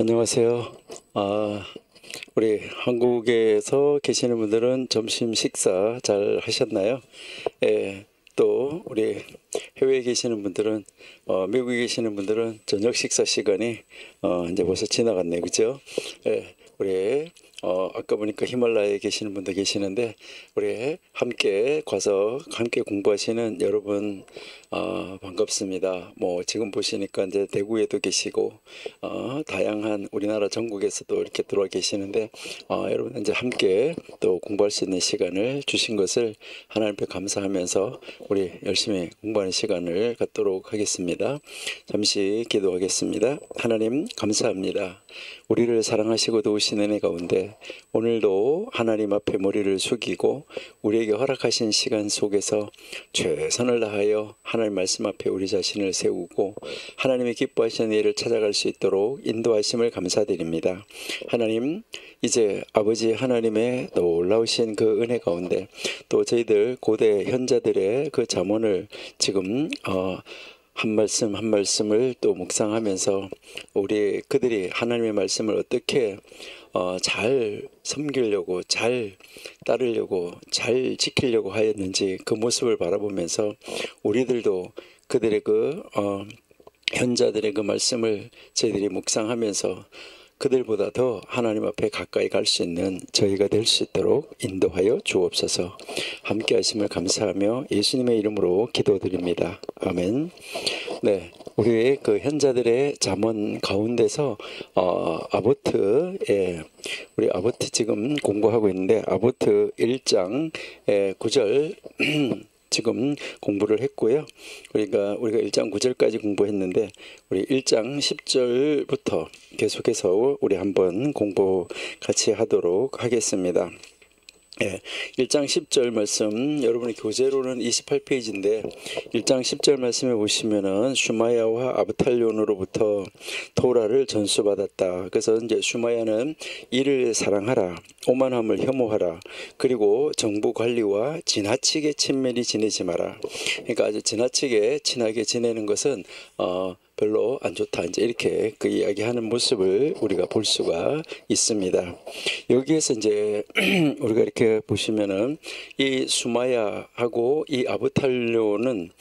안녕하세요. 우리 한국에서 계시는 분들은 점심 식사 잘 하셨나요? 예, 또 우리 해외에 계시는 분들은 미국에 계시는 분들은 저녁 식사 시간이 이제 벌써 지나갔네요, 그죠? 예, 우리 아까 보니까 히말라야에 계시는 분도 계시는데 우리 함께 가서 함께 공부하시는 여러분 반갑습니다. 뭐 지금 보시니까 이제 대구에도 계시고 다양한 우리나라 전국에서도 이렇게 들어와 계시는데 여러분 이제 함께 또 공부할 수 있는 시간을 주신 것을 하나님 앞에 감사하면서 우리 열심히 공부하는 시간을 갖도록 하겠습니다. 잠시 기도하겠습니다. 하나님 감사합니다. 우리를 사랑하시고 도우시는 은혜 가운데 오늘도 하나님 앞에 머리를 숙이고 우리에게 허락하신 시간 속에서 최선을 다하여 하나님 말씀 앞에 우리 자신을 세우고 하나님의 기뻐하시는 일을 찾아갈 수 있도록 인도하심을 감사드립니다. 하나님, 이제 아버지 하나님의 놀라우신 그 은혜 가운데 또 저희들 고대 현자들의 그 잠언을 지금 한 말씀 한 말씀을 또 묵상하면서 우리 그들이 하나님의 말씀을 어떻게 잘 섬기려고 잘 따르려고 잘 지키려고 하였는지 그 모습을 바라보면서 우리들도 그들의 그 현자들의 그 말씀을 저희들이 묵상하면서 그들보다 더 하나님 앞에 가까이 갈 수 있는 저희가 될 수 있도록 인도하여 주옵소서. 함께 하심을 감사하며 예수님의 이름으로 기도드립니다. 아멘. 네, 우리 그 현자들의 잠언 가운데서 아보트, 우리 아보트 지금 공부하고 있는데 아보트 1장 9절 지금 공부를 했고요. 그러니까 우리가 1장 9절까지 공부했는데 우리 1장 10절부터 계속해서 우리 한번 공부 같이 하도록 하겠습니다. 1장 10절 말씀 여러분의 교재로는 28페이지인데 1장 10절 말씀에 보시면은 슈마야와 아브탈론으로부터 토라를 전수받았다. 그래서 이제 슈마야는 이를 사랑하라, 오만함을 혐오하라, 그리고 정부 관리와 지나치게 친밀히 지내지 마라. 그러니까 아주 지나치게 친하게 지내는 것은 별로 안 좋다. 이제 이렇게 그 이야기하는 모습을 우리가 볼 수가 있습니다. 여기에서 이제 우리가 이렇게 보시면은 이 수마야하고 이 아브탈료는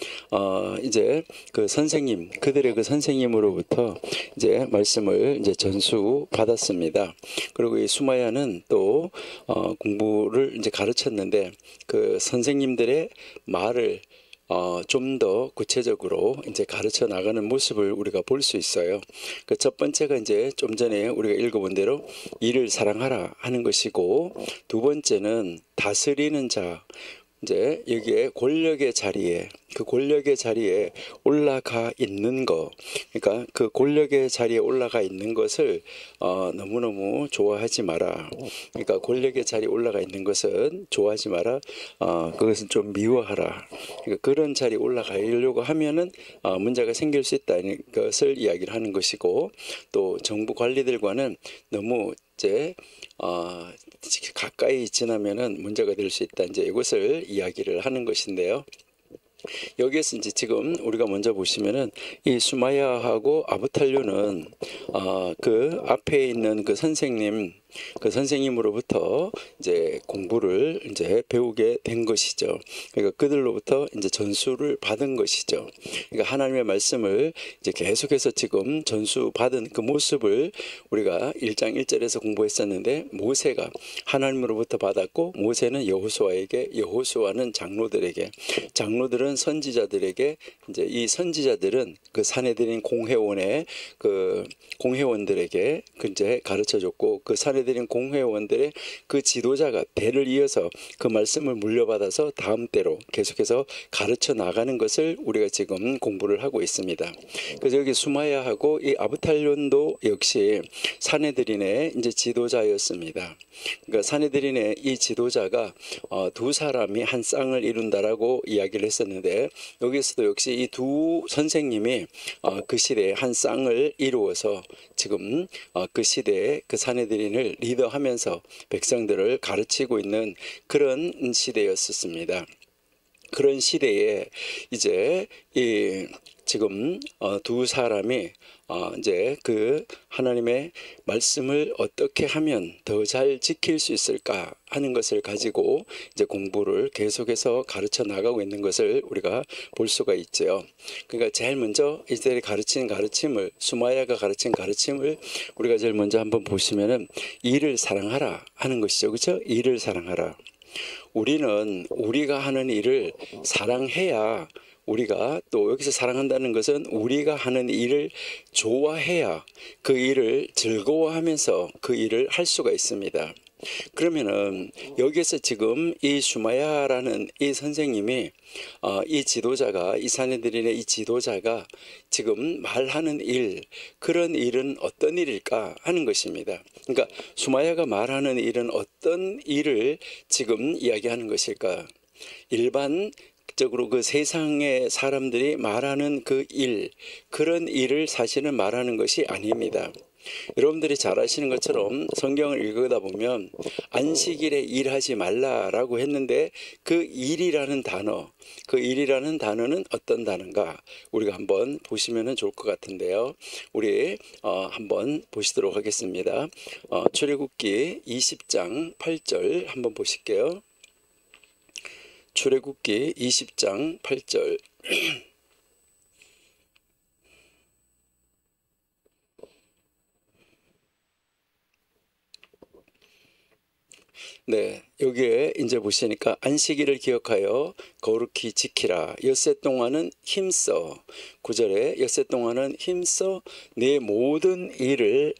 이제 그 선생님, 그들의 그 선생님으로부터 이제 말씀을 이제 전수 받았습니다. 그리고 이 수마야는 또 공부를 이제 가르쳤는데 그 선생님들의 말을 좀 더 구체적으로 이제 가르쳐 나가는 모습을 우리가 볼 수 있어요. 그 첫 번째가 이제 좀 전에 우리가 읽어본 대로 이를 사랑하라 하는 것이고, 두 번째는 다스리는 자, 이제 여기에 권력의 자리에, 그 권력의 자리에 올라가 있는 거, 그러니까 그 권력의 자리에 올라가 있는 것을 너무너무 좋아하지 마라. 그러니까 권력의 자리에 올라가 있는 것은 좋아하지 마라. 그것은 좀 미워하라. 그러니까 그런 자리에 올라가려고 하면은 문제가 생길 수 있다는 것을 이야기를 하는 것이고, 또 정부 관리들과는 너무 이제 가까이 지나면은 문제가 될 수 있다. 이제 이것을 이야기를 하는 것인데요. 여기에서 이제 지금 우리가 먼저 보시면은 이 수마야하고 아브탈료는 그 앞에 있는 그 선생님, 그 선생님으로부터 이제 공부를 이제 배우게 된 것이죠. 그러니까 그들로부터 이제 전수를 받은 것이죠. 그러니까 하나님의 말씀을 이제 계속해서 지금 전수 받은 그 모습을 우리가 1장 1절에서 공부했었는데, 모세가 하나님으로부터 받았고, 모세는 여호수아에게, 여호수아는 장로들에게, 장로들은 선지자들에게, 이제 이 선지자들은 그 사내들인 공회원의 그 공회원들에게 그 이제 가르쳐 줬고, 그 사내들인 공회원들의 그 지도자가 대를 이어서 그 말씀을 물려받아서 다음 때로 계속해서 가르쳐 나가는 것을 우리가 지금 공부를 하고 있습니다. 그래서 여기 수마야하고 이 아브탈론도 역시 사내들인의 이제 지도자였습니다. 그러니까 사내들인의 이 지도자가 두 사람이 한 쌍을 이룬다라고 이야기를 했었는데, 여기서도 역시 이 두 선생님이 그 시대에 한 쌍을 이루어서 지금 그 시대에 그 사내들인을 리더하면서 백성들을 가르치고 있는 그런 시대였었습니다. 그런 시대에 이제 지금 두 사람이 이제 그 하나님의 말씀을 어떻게 하면 더 잘 지킬 수 있을까 하는 것을 가지고 이제 공부를 계속해서 가르쳐 나가고 있는 것을 우리가 볼 수가 있죠. 그러니까 제일 먼저 이들이 가르친 가르침을, 수마야가 가르친 가르침을 우리가 제일 먼저 한번 보시면은 이를 사랑하라 하는 것이죠. 그렇죠? 이를 사랑하라. 우리는 우리가 하는 일을 사랑해야, 우리가 또 여기서 사랑한다는 것은 우리가 하는 일을 좋아해야 그 일을 즐거워하면서 그 일을 할 수가 있습니다. 그러면은 여기에서 지금 이 슈마야라는 이 선생님이 이 지도자가, 이 사내들인의 이 지도자가 지금 말하는 일, 그런 일은 어떤 일일까 하는 것입니다. 그러니까 슈마야가 말하는 일은 어떤 일을 지금 이야기하는 것일까? 일반적으로 그 세상의 사람들이 말하는 그 일, 그런 일을 사실은 말하는 것이 아닙니다. 여러분들이 잘 아시는 것처럼 성경을 읽다 보면 안식일에 일하지 말라라고 했는데 그 일이라는 단어, 그 일이라는 단어는 어떤 단어인가 우리가 한번 보시면 좋을 것 같은데요. 우리 한번 보시도록 하겠습니다. 출애굽기 20장 8절 한번 보실게요. 출애굽기 20장 8절. 네, 여기에 이제 보시니까 안식일을 기억하여 거룩히 지키라. 엿새 동안은 힘써. 9절에 엿새 동안은 힘써 내 모든 일을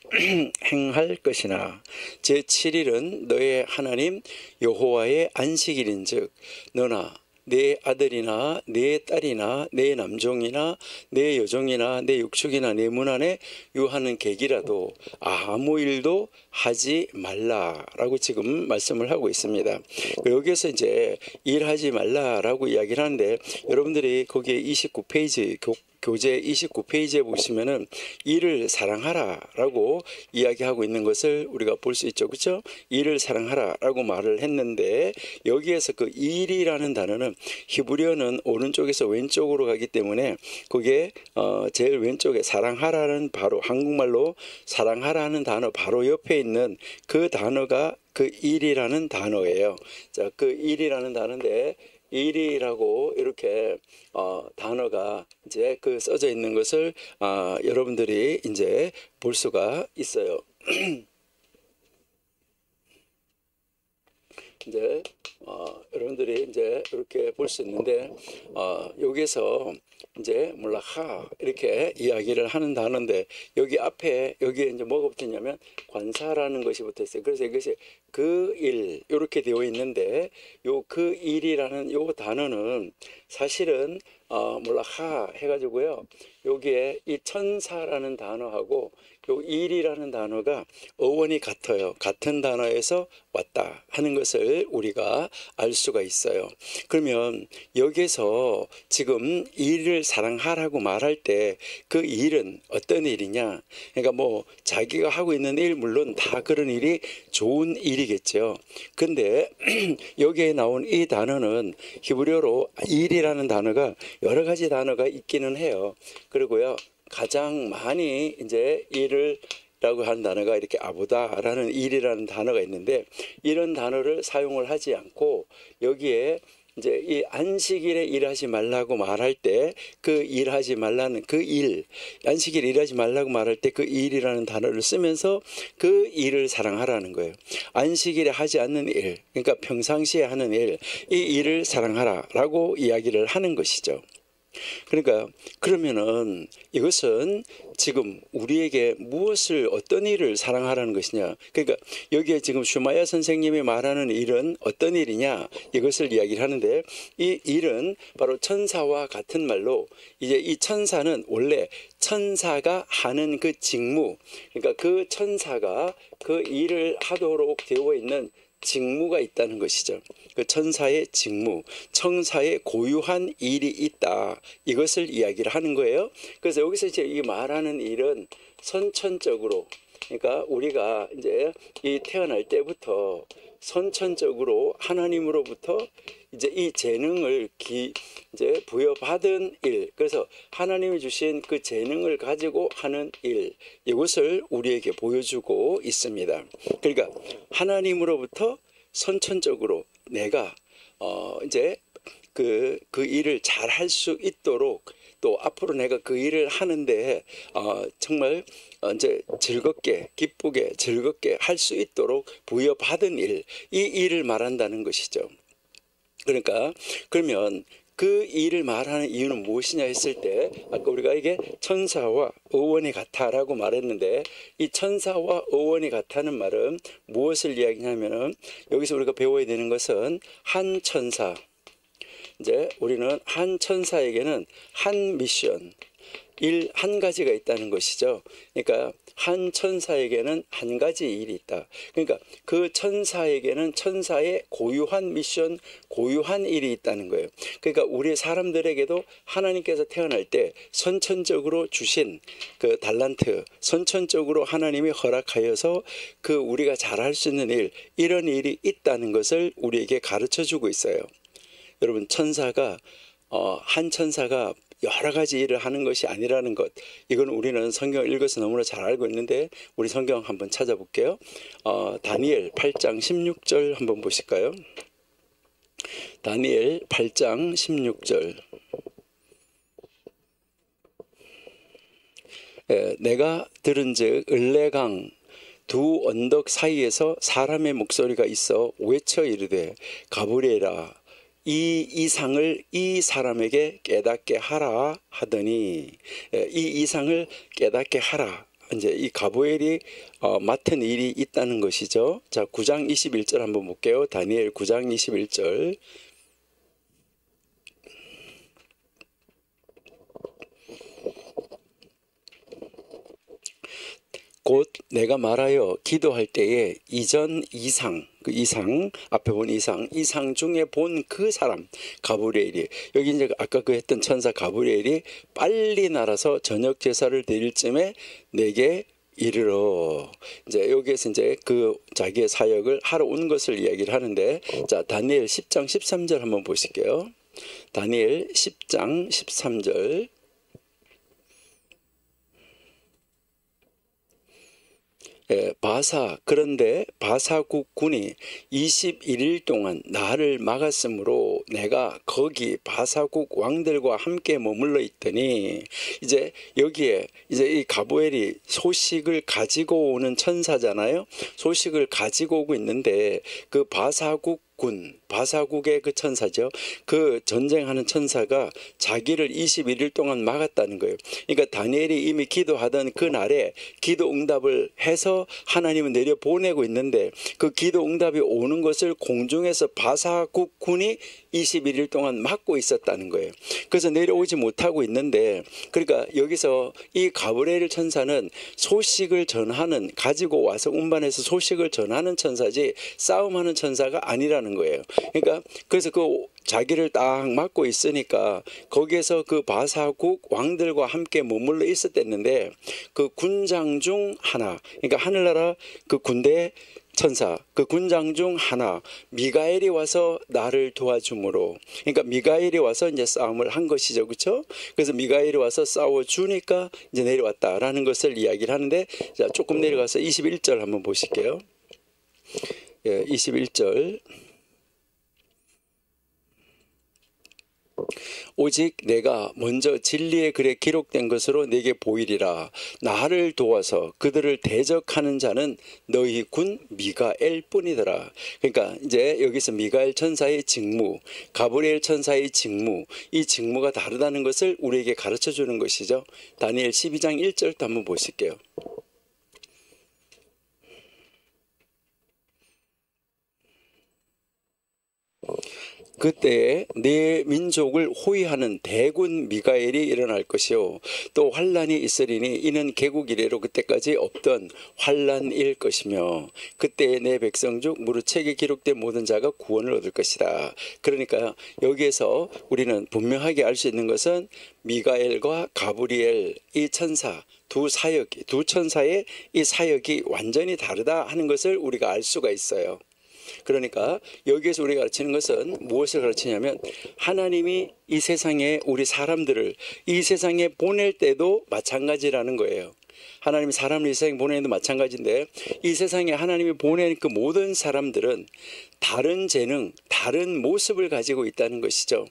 행할 것이나 제7일은 너의 하나님 여호와의 안식일인즉 너나 내 아들이나 내 딸이나 내 남종이나 내 여종이나 내 육축이나 내 문 안에 유하는 객이라도 아무 일도 하지 말라라고 지금 말씀을 하고 있습니다. 여기에서 이제 일하지 말라라고 이야기를 하는데 여러분들이 거기에 29페이지 교재 29페이지에 보시면은 이를 사랑하라라고 이야기하고 있는 것을 우리가 볼 수 있죠. 그렇죠? 이를 사랑하라라고 말을 했는데 여기에서 그 일이라는 단어는 히브리어는 오른쪽에서 왼쪽으로 가기 때문에 그게 제일 왼쪽에 사랑하라는 바로 한국말로 사랑하라는 단어 바로 옆에 있는 그 단어가 그 일이라는 단어예요. 자, 그 일이라는 단어인데 일이라고 이렇게 단어가 이제 그 써져 있는 것을 여러분들이 이제 볼 수가 있어요. 이제 여러분들이 이제 이렇게 볼 수 있는데 여기서 이제 몰라하 이렇게 이야기를 하는 단어인데 여기 앞에 여기에 이제 뭐가 붙었냐면 관사라는 것이 붙어 있어요. 그래서 이것이 그 일 이렇게 되어 있는데 요 그 일이라는 요 단어는 사실은 몰라하 해가지고요. 여기에 이 천사라는 단어하고 요 일이라는 단어가 어원이 같아요. 같은 단어에서 왔다 하는 것을 우리가 알 수가 있어요. 그러면 여기서 지금 일을 사랑하라고 말할 때 그 일은 어떤 일이냐? 그러니까 뭐 자기가 하고 있는 일 물론 다 그런 일이 좋은 일이겠죠. 근데 여기에 나온 이 단어는 히브리어로 일이라는 단어가 여러 가지 단어가 있기는 해요. 그리고요. 가장 많이 이제 일을 라고 하는 단어가 이렇게 아보다라는 일이라는 단어가 있는데 이런 단어를 사용을 하지 않고 여기에 이제 이 안식일에 일하지 말라고 말할 때 그 일하지 말라는 그 일, 안식일에 일하지 말라고 말할 때 그 일이라는 단어를 쓰면서 그 일을 사랑하라는 거예요. 안식일에 하지 않는 일, 그러니까 평상시에 하는 일, 이 일을 사랑하라라고 이야기를 하는 것이죠. 그러니까 그러면은 이것은 지금 우리에게 무엇을 어떤 일을 사랑하라는 것이냐. 그러니까 여기에 지금 슈마야 선생님이 말하는 일은 어떤 일이냐 이것을 이야기를 하는데 이 일은 바로 천사와 같은 말로 이제 이 천사는 원래 천사가 하는 그 직무, 그러니까 그 천사가 그 일을 하도록 되어 있는 직무가 있다는 것이죠. 그 천사의 직무, 천사의 고유한 일이 있다. 이것을 이야기를 하는 거예요. 그래서 여기서 이제 이 말하는 일은 선천적으로, 그러니까 우리가 이제 이 태어날 때부터 선천적으로 하나님으로부터 이제 이 재능을 이제 부여받은 일, 그래서 하나님이 주신 그 재능을 가지고 하는 일, 이것을 우리에게 보여주고 있습니다. 그러니까 하나님으로부터 선천적으로 내가 이제 그 일을 잘 할 수 있도록, 또 앞으로 내가 그 일을 하는데 정말 이제 즐겁게, 기쁘게, 즐겁게 할 수 있도록 부여받은 일, 이 일을 말한다는 것이죠. 그러니까 그러면 그 일을 말하는 이유는 무엇이냐 했을 때, 아까 우리가 이게 천사와 의원이 같아라고 말했는데, 이 천사와 의원이 같다는 말은 무엇을 이야기하냐면은, 여기서 우리가 배워야 되는 것은 한 천사, 이제 우리는 한 천사에게는 한 미션, 일 한 가지가 있다는 것이죠. 그러니까 한 천사에게는 한 가지 일이 있다. 그러니까 그 천사에게는 천사의 고유한 미션, 고유한 일이 있다는 거예요. 그러니까 우리 사람들에게도 하나님께서 태어날 때 선천적으로 주신 그 달란트, 선천적으로 하나님이 허락하여서 그 우리가 잘할 수 있는 일, 이런 일이 있다는 것을 우리에게 가르쳐 주고 있어요. 여러분, 천사가 한 천사가 여러 가지 일을 하는 것이 아니라는 것, 이건 우리는 성경을 읽어서 너무나 잘 알고 있는데, 우리 성경 한번 찾아볼게요. 다니엘 8장 16절 한번 보실까요? 다니엘 8장 16절. 내가 들은즉 을레강 두 언덕 사이에서 사람의 목소리가 있어 외쳐 이르되 가브리엘아, 이 이상을 이 사람에게 깨닫게 하라 하더니, 이 이상을 깨닫게 하라, 이제 이 가브리엘이 맡은 일이 있다는 것이죠. 자, 9장 21절 한번 볼게요. 다니엘 9장 21절. 곧 내가 말하여 기도할 때에 이전 이상, 그 이상, 앞에 본 이상 중에 본 그 사람 가브리엘이, 여기 이제 아까 그 했던 천사 가브리엘이 빨리 날아서 저녁 제사를 드릴 쯤에 내게 이르러, 이제 여기에서 이제 그 자기의 사역을 하러 온 것을 이야기를 하는데, 자, 다니엘 10장 13절 한번 보실게요. 다니엘 10장 13절. 그런데 바사국 군이 21일 동안 나를 막았으므로 내가 거기 바사국 왕들과 함께 머물러 있더니, 이제 여기에 이제 이 가브리엘이 소식을 가지고 오는 천사잖아요. 소식을 가지고 오고 있는데, 그 바사국의 그 천사죠. 그 전쟁하는 천사가 자기를 21일 동안 막았다는 거예요. 그러니까 다니엘이 이미 기도하던 그 날에 기도 응답을 해서 하나님은 내려 보내고 있는데, 그 기도 응답이 오는 것을 공중에서 바사국군이 21일 동안 막고 있었다는 거예요. 그래서 내려오지 못하고 있는데, 그러니까 여기서 이 가브리엘 천사는 소식을 전하는, 가지고 와서 운반해서 소식을 전하는 천사지 싸움하는 천사가 아니라는 거예요. 그러니까 그래서 그 자기를 딱 막고 있으니까 거기에서 그 바사국 왕들과 함께 머물러 있었댔는데, 그 군장 중 하나, 그러니까 하늘나라 그 군대 천사, 그 군장 중 하나 미가엘이 와서 나를 도와주므로, 그러니까 미가엘이 와서 이제 싸움을 한 것이죠, 그렇죠? 그래서 미가엘이 와서 싸워 주니까 이제 내려왔다라는 것을 이야기를 하는데, 자, 조금 내려가서 21절 한번 보실게요. 21절. 오직 내가 먼저 진리의 글에 기록된 것으로 내게 보이리라. 나를 도와서 그들을 대적하는 자는 너희 군 미가엘 뿐이더라. 그러니까 이제 여기서 미가엘 천사의 직무, 가브리엘 천사의 직무, 이 직무가 다르다는 것을 우리에게 가르쳐 주는 것이죠. 다니엘 12장 1절도 한번 보실게요. 그때에 내 민족을 호위하는 대군 미가엘이 일어날 것이요, 또 환란이 있으리니 이는 개국 이래로 그때까지 없던 환란일 것이며, 그때에 내 백성 중 무릇 책에 기록된 모든 자가 구원을 얻을 것이다. 그러니까 여기에서 우리는 분명하게 알 수 있는 것은 미가엘과 가브리엘, 이 천사 두 천사의 이 사역이 완전히 다르다 하는 것을 우리가 알 수가 있어요. 그러니까 여기에서 우리가 가르치는 것은 무엇을 가르치냐면 하나님이 이 세상에 우리 사람들을 이 세상에 보낼 때도 마찬가지라는 거예요. 하나님이 사람을 이 세상에 보내는 도 마찬가지인데 이 세상에 하나님이 보낸 그 모든 사람들은 다른 재능, 다른 모습을 가지고 있다는 것이죠.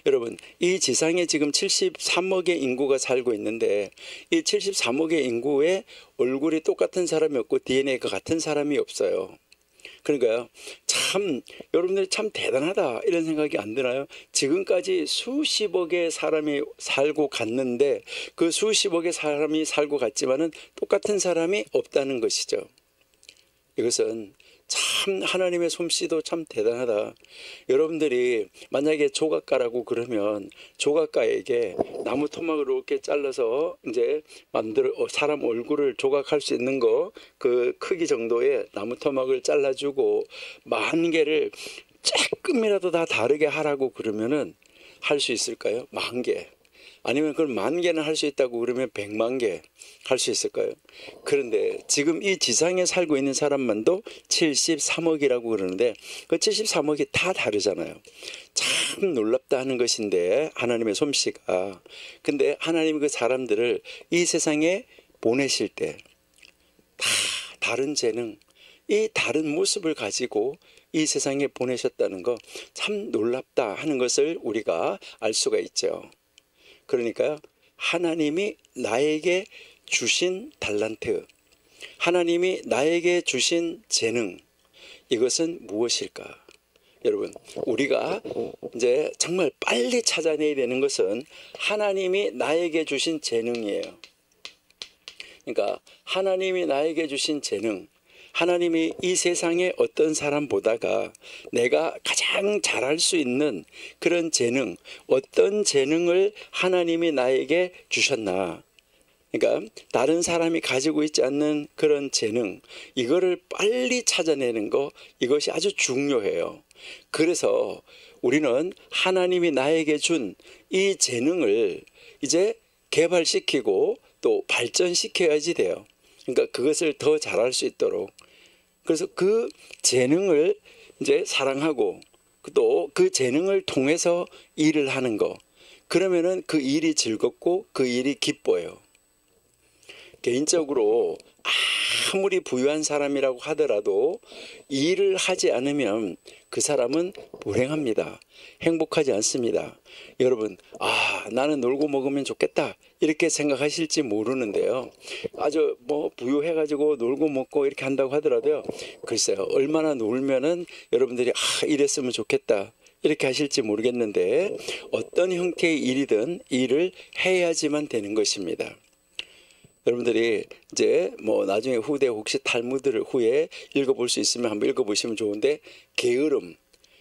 여러분, 이 지상에 지금 73억의 인구가 살고 있는데 이 73억의 인구의 얼굴이 똑같은 사람이 없고 DNA가 같은 사람이 없어요. 그러니까요, 참 여러분들이 참 대단하다 이런 생각이 안 드나요? 지금까지 수십억의 사람이 살고 갔는데 그 수십억의 사람이 살고 갔지만은 똑같은 사람이 없다는 것이죠. 이것은 참 하나님의 솜씨도 참 대단하다. 여러분들이 만약에 조각가라고 그러면 조각가에게 나무 토막으로 이렇게 잘라서 이제 만들어 사람 얼굴을 조각할 수 있는 거 그 크기 정도의 나무 토막을 잘라주고 10,000개를 조금이라도 다 다르게 하라고 그러면은 할 수 있을까요? 10,000개. 아니면 그걸 10,000개는 할 수 있다고 그러면 1,000,000개 할 수 있을까요? 그런데 지금 이 지상에 살고 있는 사람만도 73억이라고 그러는데 그 73억이 다 다르잖아요. 참 놀랍다 하는 것인데 하나님의 솜씨가. 근데 하나님이 그 사람들을 이 세상에 보내실 때 다 다른 재능, 이 다른 모습을 가지고 이 세상에 보내셨다는 거 참 놀랍다 하는 것을 우리가 알 수가 있죠. 그러니까 하나님이 나에게 주신 달란트, 하나님이 나에게 주신 재능, 이것은 무엇일까? 여러분, 우리가 이제 정말 빨리 찾아내야 되는 것은 하나님이 나에게 주신 재능이에요. 그러니까 하나님이 나에게 주신 재능, 하나님이 이 세상의 어떤 사람보다가 내가 가장 잘할 수 있는 그런 재능, 어떤 재능을 하나님이 나에게 주셨나. 그러니까 다른 사람이 가지고 있지 않는 그런 재능, 이거를 빨리 찾아내는 거, 이것이 아주 중요해요. 그래서 우리는 하나님이 나에게 준 이 재능을 이제 개발시키고 또 발전시켜야지 돼요. 그러니까 그것을 더 잘할 수 있도록. 그래서 그 재능을 이제 사랑하고 또 그 재능을 통해서 일을 하는 거. 그러면은 그 일이 즐겁고 그 일이 기뻐요. 개인적으로 아무리 부유한 사람이라고 하더라도 일을 하지 않으면 그 사람은 불행합니다. 행복하지 않습니다. 여러분, 나는 놀고 먹으면 좋겠다 이렇게 생각하실지 모르는데요. 아주 뭐 부유해가지고 놀고 먹고 이렇게 한다고 하더라도요. 글쎄요, 얼마나 놀면은 여러분들이 이랬으면 좋겠다 이렇게 하실지 모르겠는데 어떤 형태의 일이든 일을 해야지만 되는 것입니다. 여러분들이 이제 뭐 나중에 후대 혹시 탈무드를 후에 읽어볼 수 있으면 한번 읽어보시면 좋은데, 게으름,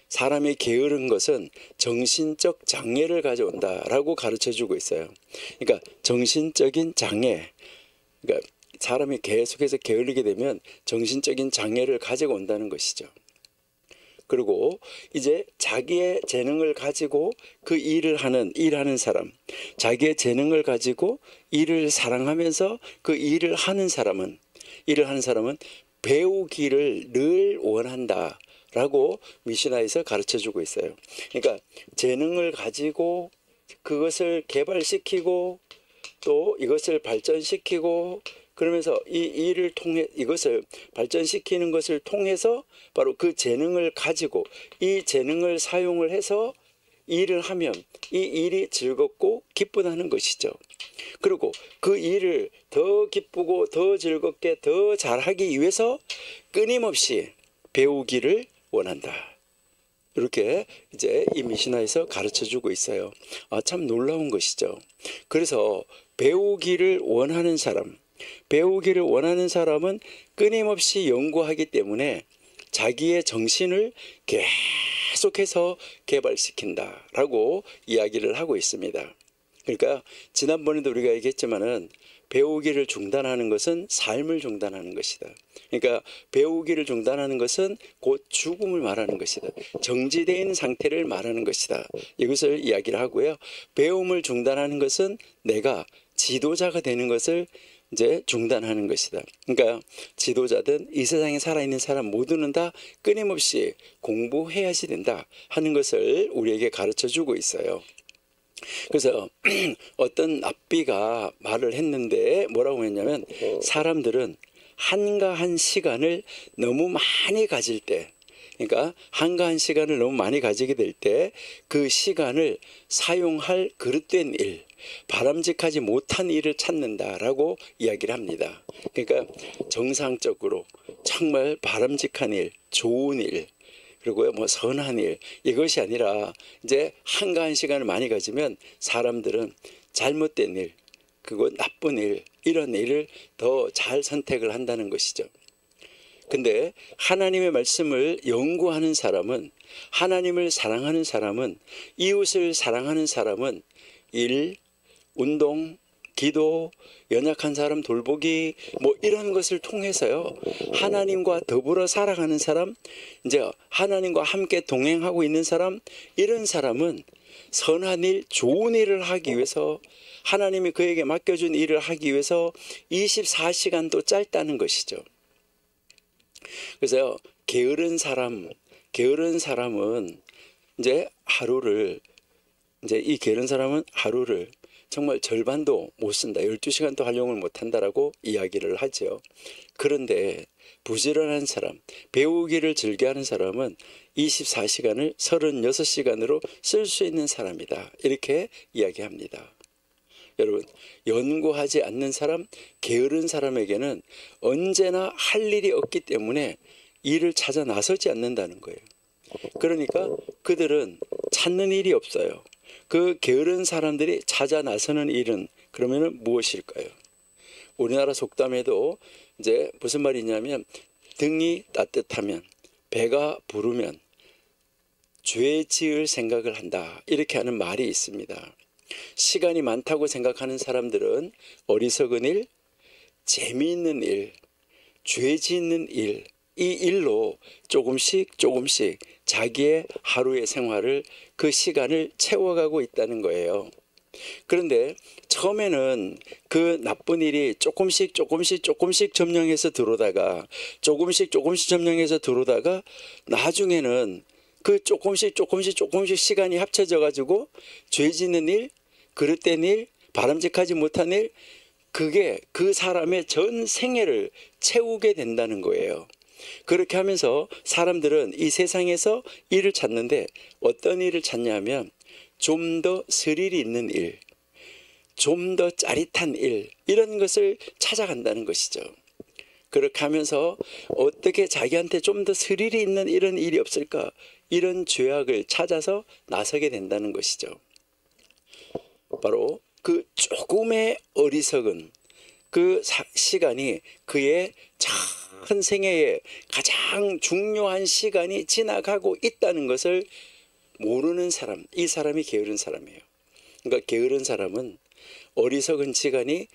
사람이 게으른 것은 정신적 장애를 가져온다라고 가르쳐주고 있어요. 그러니까 정신적인 장애, 그러니까 사람이 계속해서 게으르게 되면 정신적인 장애를 가지고 온다는 것이죠. 그리고 이제 자기의 재능을 가지고 그 일하는 사람, 자기의 재능을 가지고 일을 사랑하면서 그 일을 하는 사람은 배우기를 늘 원한다 라고 미시나에서 가르쳐주고 있어요. 그러니까 재능을 가지고 그것을 개발시키고 또 이것을 발전시키고, 그러면서 이 일을 통해 이것을 발전시키는 것을 통해서 바로 그 재능을 가지고 이 재능을 사용을 해서 일을 하면 이 일이 즐겁고 기쁘다는 것이죠. 그리고 그 일을 더 기쁘고 더 즐겁게 더 잘하기 위해서 끊임없이 배우기를 원한다. 이렇게 이제 이 미시나에서 가르쳐주고 있어요. 참 놀라운 것이죠. 그래서 배우기를 원하는 사람은 끊임없이 연구하기 때문에 자기의 정신을 계속해서 개발시킨다라고 이야기를 하고 있습니다. 그러니까 지난번에도 우리가 얘기했지만은 배우기를 중단하는 것은 삶을 중단하는 것이다. 그러니까 배우기를 중단하는 것은 곧 죽음을 말하는 것이다. 정지되어 있는 상태를 말하는 것이다. 이것을 이야기를 하고요. 배움을 중단하는 것은 내가 지도자가 되는 것을 이제 중단하는 것이다. 그러니까 지도자든 이 세상에 살아있는 사람 모두는 다 끊임없이 공부해야지 된다 하는 것을 우리에게 가르쳐 주고 있어요. 그래서 어떤 납비가 말을 했는데 뭐라고 했냐면, 사람들은 한가한 시간을 너무 많이 가질 때, 그러니까 한가한 시간을 너무 많이 가지게 될 때 그 시간을 사용할 그릇된 일, 바람직하지 못한 일을 찾는다라고 이야기를 합니다. 그러니까 정상적으로 정말 바람직한 일, 좋은 일, 그리고 뭐 선한 일, 이것이 아니라 이제 한가한 시간을 많이 가지면 사람들은 잘못된 일, 그리고 나쁜 일, 이런 일을 더 잘 선택을 한다는 것이죠. 근데 하나님의 말씀을 연구하는 사람은, 하나님을 사랑하는 사람은, 이웃을 사랑하는 사람은 일, 운동, 기도, 연약한 사람 돌보기, 뭐 이런 것을 통해서요, 하나님과 더불어 살아가는 사람, 이제 하나님과 함께 동행하고 있는 사람, 이런 사람은 선한 일, 좋은 일을 하기 위해서, 하나님이 그에게 맡겨준 일을 하기 위해서 24시간도 짧다는 것이죠. 그래서 게으른 사람은 이제 하루를, 이제 이 게으른 사람은 하루를 정말 절반도 못 쓴다, 12시간도 활용을 못 한다라고 이야기를 하죠. 그런데 부지런한 사람, 배우기를 즐겨하는 사람은 24시간을 36시간으로 쓸 수 있는 사람이다, 이렇게 이야기합니다. 여러분, 연구하지 않는 사람, 게으른 사람에게는 언제나 할 일이 없기 때문에 일을 찾아 나서지 않는다는 거예요. 그러니까 그들은 찾는 일이 없어요. 그 게으른 사람들이 찾아 나서는 일은 그러면은 무엇일까요? 우리나라 속담에도 이제 무슨 말이냐면, 등이 따뜻하면, 배가 부르면 죄 지을 생각을 한다, 이렇게 하는 말이 있습니다. 시간이 많다고 생각하는 사람들은 어리석은 일, 재미있는 일, 죄 짓는 일, 이 일로 조금씩 자기의 하루의 생활을, 그 시간을 채워가고 있다는 거예요. 그런데 처음에는 그 나쁜 일이 조금씩 점령해서 들어오다가, 나중에는 그 조금씩 시간이 합쳐져 가지고 죄 짓는 일, 그릇된 일, 바람직하지 못한 일, 그게 그 사람의 전 생애를 채우게 된다는 거예요. 그렇게 하면서 사람들은 이 세상에서 일을 찾는데, 어떤 일을 찾냐면 좀 더 스릴이 있는 일, 좀 더 짜릿한 일, 이런 것을 찾아간다는 것이죠. 그렇게 하면서 어떻게 자기한테 좀 더 스릴이 있는 이런 일이 없을까, 이런 죄악을 찾아서 나서게 된다는 것이죠. 바로 그 조금의 어리석은 그 시간이 그의 전 생애에 가장 중요한 시간이 지나가고 있다는 것을 모르는 사람, 이 사람이 게으른 사람이에요. 그러니까 게으른 사람은 어리석은 시간이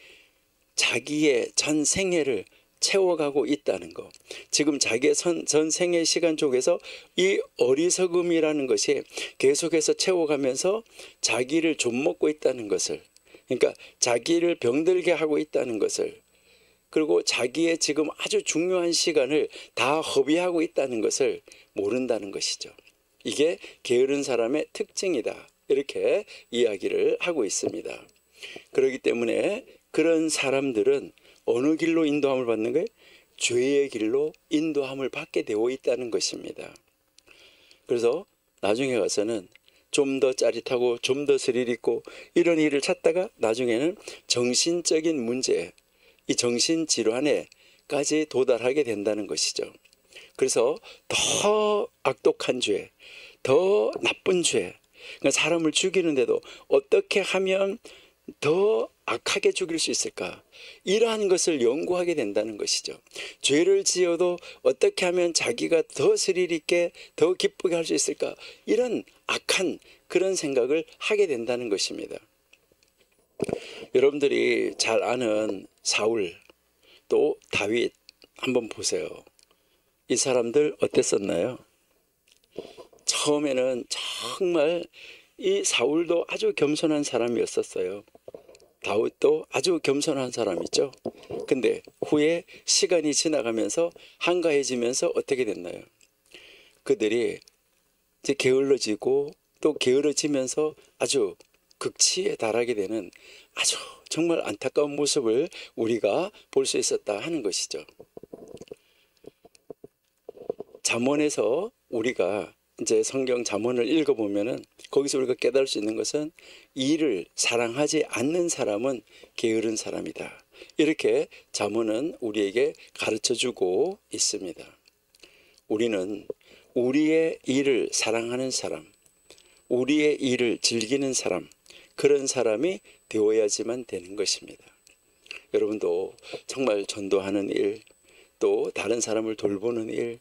자기의 전 생애를 채워가고 있다는 거. 지금 자기의 전 생애 시간 쪽에서 이 어리석음이라는 것이 계속해서 채워가면서 자기를 좀먹고 있다는 것을, 그러니까 자기를 병들게 하고 있다는 것을, 그리고 자기의 지금 아주 중요한 시간을 다 허비하고 있다는 것을 모른다는 것이죠. 이게 게으른 사람의 특징이다, 이렇게 이야기를 하고 있습니다. 그렇기 때문에 그런 사람들은 어느 길로 인도함을 받는 거예요? 죄의 길로 인도함을 받게 되어 있다는 것입니다. 그래서 나중에 가서는 좀 더 짜릿하고 좀 더 스릴 있고 이런 일을 찾다가 나중에는 정신적인 문제, 이 정신질환에까지 도달하게 된다는 것이죠. 그래서 더 악독한 죄, 더 나쁜 죄, 그러니까 사람을 죽이는데도 어떻게 하면 더 악하게 죽일 수 있을까, 이러한 것을 연구하게 된다는 것이죠. 죄를 지어도 어떻게 하면 자기가 더 스릴 있게 더 기쁘게 할 수 있을까, 이런 악한 그런 생각을 하게 된다는 것입니다. 여러분들이 잘 아는 사울, 또 다윗 한번 보세요. 이 사람들 어땠었나요? 처음에는 정말 이 사울도 아주 겸손한 사람이었었어요. 다윗도 아주 겸손한 사람이죠. 근데 후에 시간이 지나가면서 한가해지면서 어떻게 됐나요? 그들이 이제 게을러지고 또 게으러지면서 아주 극치에 달하게 되는 아주 정말 안타까운 모습을 우리가 볼 수 있었다 하는 것이죠. 잠언에서 우리가 이제 성경 잠언을 읽어보면은 거기서 우리가 깨달을 수 있는 것은 일을 사랑하지 않는 사람은 게으른 사람이다. 이렇게 잠언은 우리에게 가르쳐주고 있습니다. 우리는 우리의 일을 사랑하는 사람, 우리의 일을 즐기는 사람, 그런 사람이 되어야지만 되는 것입니다. 여러분도 정말 전도하는 일, 또 다른 사람을 돌보는 일,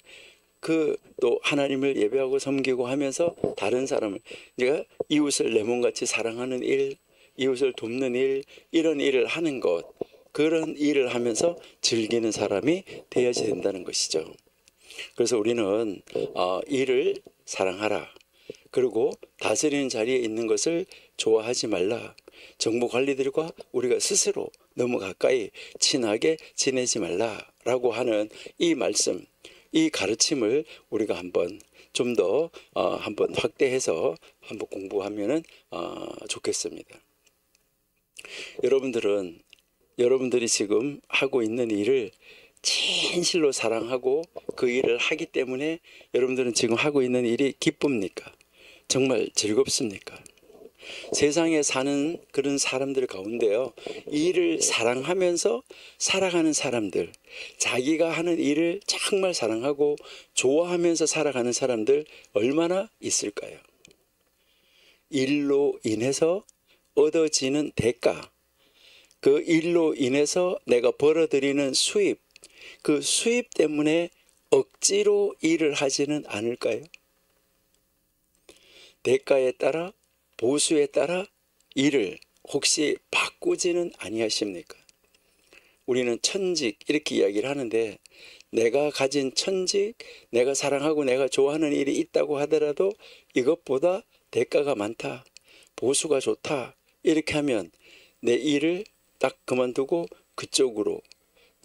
또 하나님을 예배하고 섬기고 하면서 다른 사람을, 내가 이웃을 내 몸같이 사랑하는 일, 이웃을 돕는 일, 이런 일을 하는 것, 그런 일을 하면서 즐기는 사람이 되어야 된다는 것이죠. 그래서 우리는 일을 사랑하라. 그리고 다스리는 자리에 있는 것을 좋아하지 말라. 정부 관리들과 우리가 스스로 너무 가까이 친하게 지내지 말라라고 하는 이 말씀, 이 가르침을 우리가 한번 좀 더 한번 확대해서 한번 공부하면은 좋겠습니다. 여러분들이 지금 하고 있는 일을 진실로 사랑하고 그 일을 하기 때문에 여러분들은 지금 하고 있는 일이 기쁩니까? 정말 즐겁습니까? 세상에 사는 그런 사람들 가운데요, 일을 사랑하면서 살아가는 사람들, 자기가 하는 일을 정말 사랑하고 좋아하면서 살아가는 사람들 얼마나 있을까요? 일로 인해서 얻어지는 대가, 그 일로 인해서 내가 벌어들이는 수입, 그 수입 때문에 억지로 일을 하지는 않을까요? 대가에 따라, 보수에 따라 일을 혹시 바꾸지는 아니하십니까? 우리는 천직 이렇게 이야기를 하는데, 내가 가진 천직, 내가 사랑하고 내가 좋아하는 일이 있다고 하더라도 이것보다 대가가 많다, 보수가 좋다, 이렇게 하면 내 일을 딱 그만두고 그쪽으로,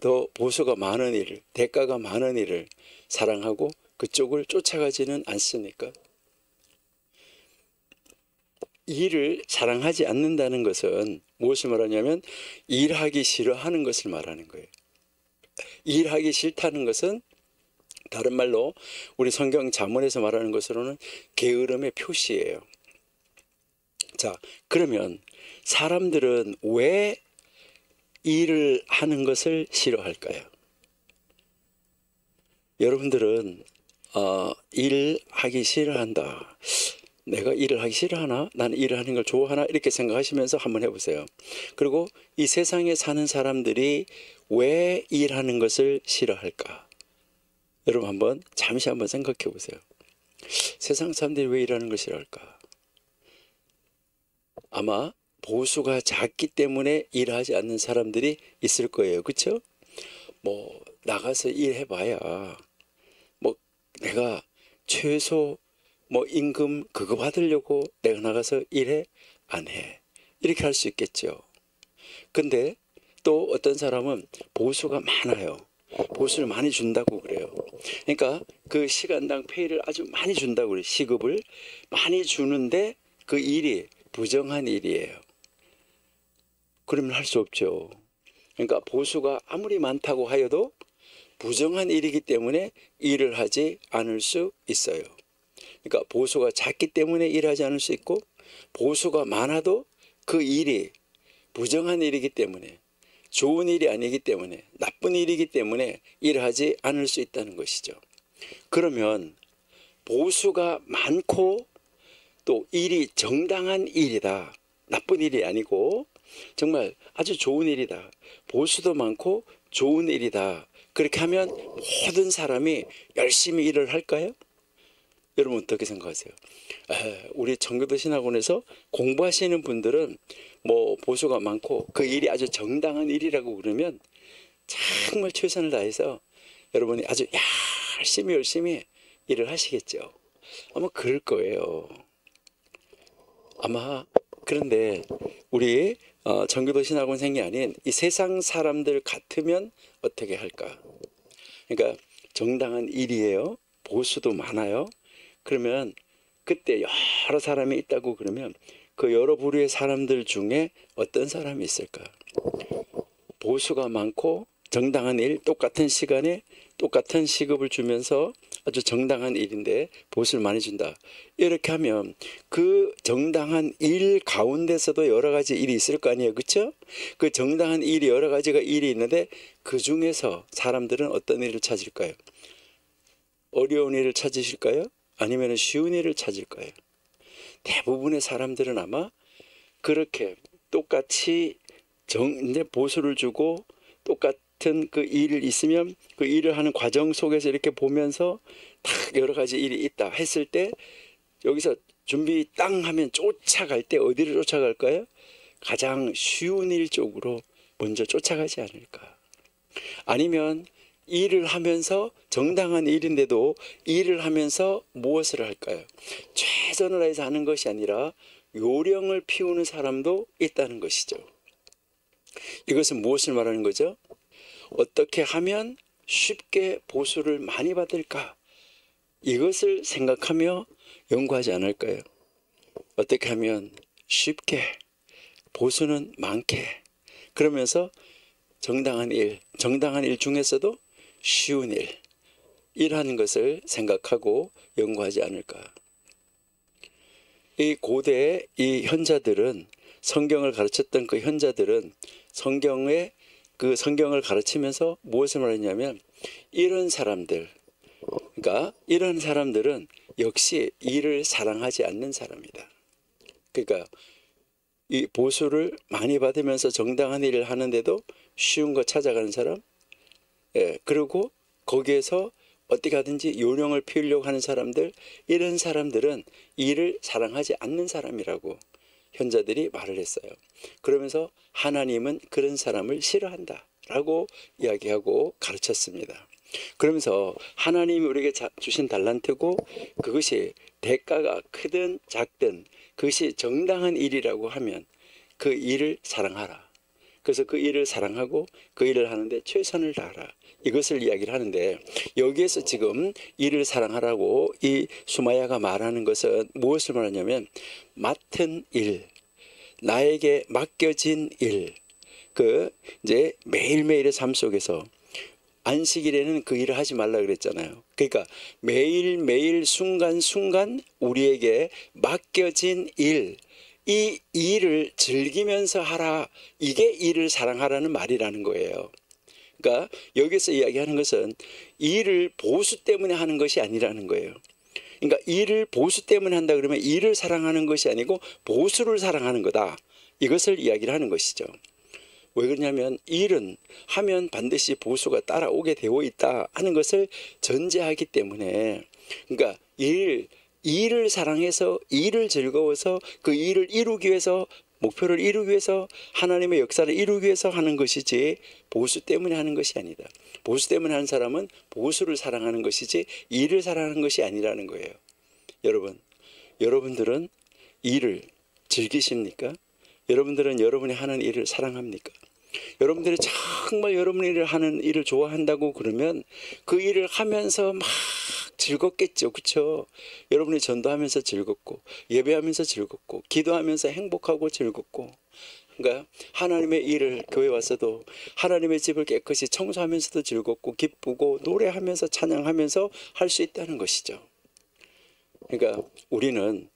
더 보수가 많은 일을, 대가가 많은 일을 사랑하고 그쪽을 쫓아가지는 않습니까? 일을 사랑하지 않는다는 것은 무엇을 말하냐면 일하기 싫어하는 것을 말하는 거예요. 일하기 싫다는 것은 다른 말로 우리 성경 잠언에서 말하는 것으로는 게으름의 표시예요. 자, 그러면 사람들은 왜 일을 하는 것을 싫어할까요? 여러분들은 일하기 싫어한다, 내가 일을 하기 싫어하나? 나는 일을 하는 걸 좋아하나? 이렇게 생각하시면서 한번 해보세요. 그리고 이 세상에 사는 사람들이 왜 일하는 것을 싫어할까? 여러분 잠시 한번 생각해 보세요. 세상 사람들이 왜 일하는 걸 싫어할까? 아마 보수가 작기 때문에 일하지 않는 사람들이 있을 거예요. 그렇죠? 뭐 나가서 일해봐야 뭐 내가 최소 임금 그거 받으려고 내가 나가서 일해? 안 해. 이렇게 할 수 있겠죠. 근데 또 어떤 사람은 보수가 많아요. 보수를 많이 준다고 그래요. 그러니까 그 시간당 페이를 아주 많이 준다고 그래요. 시급을 많이 주는데 그 일이 부정한 일이에요. 그러면 할 수 없죠. 그러니까 보수가 아무리 많다고 하여도 부정한 일이기 때문에 일을 하지 않을 수 있어요. 그러니까 보수가 작기 때문에 일하지 않을 수 있고, 보수가 많아도 그 일이 부정한 일이기 때문에, 좋은 일이 아니기 때문에, 나쁜 일이기 때문에 일하지 않을 수 있다는 것이죠. 그러면 보수가 많고 또 일이 정당한 일이다, 나쁜 일이 아니고 정말 아주 좋은 일이다, 보수도 많고 좋은 일이다, 그렇게 하면 모든 사람이 열심히 일을 할까요? 여러분 어떻게 생각하세요? 우리 청교도 신학원에서 공부하시는 분들은 보수가 많고 그 일이 아주 정당한 일이라고 그러면 정말 최선을 다해서 여러분이 아주 열심히 일을 하시겠죠. 아마 그럴 거예요. 아마. 그런데 우리 청교도 신학원생이 아닌 이 세상 사람들 같으면 어떻게 할까? 그러니까 정당한 일이에요. 보수도 많아요. 그러면 그때 여러 사람이 있다고 그러면 그 여러 부류의 사람들 중에 어떤 사람이 있을까? 보수가 많고 정당한 일, 똑같은 시간에 똑같은 시급을 주면서 아주 정당한 일인데 보수를 많이 준다. 이렇게 하면 그 정당한 일 가운데서도 여러 가지 일이 있을 거 아니에요. 그렇죠? 그 정당한 일이 여러 가지가 일이 있는데 그 중에서 사람들은 어떤 일을 찾을까요? 어려운 일을 찾으실까요? 아니면 쉬운 일을 찾을까요? 대부분의 사람들은 아마 그렇게 똑같이 이제 보수를 주고 똑같은 그 일을 있으면 그 일을 하는 과정 속에서 이렇게 보면서 딱 여러 가지 일이 있다 했을 때 여기서 준비 땅 하면 쫓아갈 때 어디를 쫓아갈까요? 가장 쉬운 일 쪽으로 먼저 쫓아가지 않을까? 아니면 일을 하면서 정당한 일인데도 일을 하면서 무엇을 할까요? 최선을 다해서 하는 것이 아니라 요령을 피우는 사람도 있다는 것이죠. 이것은 무엇을 말하는 거죠? 어떻게 하면 쉽게 보수를 많이 받을까? 이것을 생각하며 연구하지 않을까요? 어떻게 하면 쉽게 보수는 많게 그러면서 정당한 일 중에서도 쉬운 일하는 것을 생각하고 연구하지 않을까? 이 고대의 이 현자들은 성경을 가르쳤던 그 현자들은 성경을 가르치면서 무엇을 말했냐면 이런 사람들, 그러니까 이런 사람들은 역시 일을 사랑하지 않는 사람이다. 그러니까 이 보수를 많이 받으면서 정당한 일을 하는데도 쉬운 거 찾아가는 사람, 그리고 거기에서 어떻게 하든지 요령을 피우려고 하는 사람들, 이런 사람들은 일을 사랑하지 않는 사람이라고 현자들이 말을 했어요. 그러면서 하나님은 그런 사람을 싫어한다 라고 이야기하고 가르쳤습니다. 그러면서 하나님이 우리에게 주신 달란트고 그것이 대가가 크든 작든 그것이 정당한 일이라고 하면 그 일을 사랑하라. 그래서 그 일을 사랑하고 그 일을 하는데 최선을 다하라. 이것을 이야기를 하는데 여기에서 지금 일을 사랑하라고 이 수마야가 말하는 것은 무엇을 말하냐면 맡은 일, 나에게 맡겨진 일, 그 이제 매일매일의 삶 속에서 안식일에는 그 일을 하지 말라 그랬잖아요. 그러니까 매일매일 순간순간 우리에게 맡겨진 일, 이 일을 즐기면서 하라. 이게 일을 사랑하라는 말이라는 거예요. 그러니까 여기서 이야기하는 것은 일을 보수 때문에 하는 것이 아니라는 거예요. 그러니까 일을 보수 때문에 한다 그러면 일을 사랑하는 것이 아니고 보수를 사랑하는 거다. 이것을 이야기를 하는 것이죠. 왜 그러냐면 일은 하면 반드시 보수가 따라오게 되어 있다 하는 것을 전제하기 때문에, 그러니까 일을 사랑해서 일을 즐거워서 그 일을 이루기 위해서 목표를 이루기 위해서 하나님의 역사를 이루기 위해서 하는 것이지 보수 때문에 하는 것이 아니다. 보수 때문에 하는 사람은 보수를 사랑하는 것이지 일을 사랑하는 것이 아니라는 거예요. 여러분들은 일을 즐기십니까? 여러분들은 여러분이 하는 일을 사랑합니까? 여러분들이 정말 여러분이 하는 일을 좋아한다고 그러면 그 일을 하면서 막 즐겁겠죠. 그렇죠? 여러분이 전도하면서 즐겁고 예배하면서 즐겁고 기도하면서 행복하고 즐겁고, 그러니까 하나님의 일을 교회 와서도 하나님의 집을 깨끗이 청소하면서도 즐겁고 기쁘고 노래하면서 찬양하면서 할 수 있다는 것이죠. 그러니까 우리는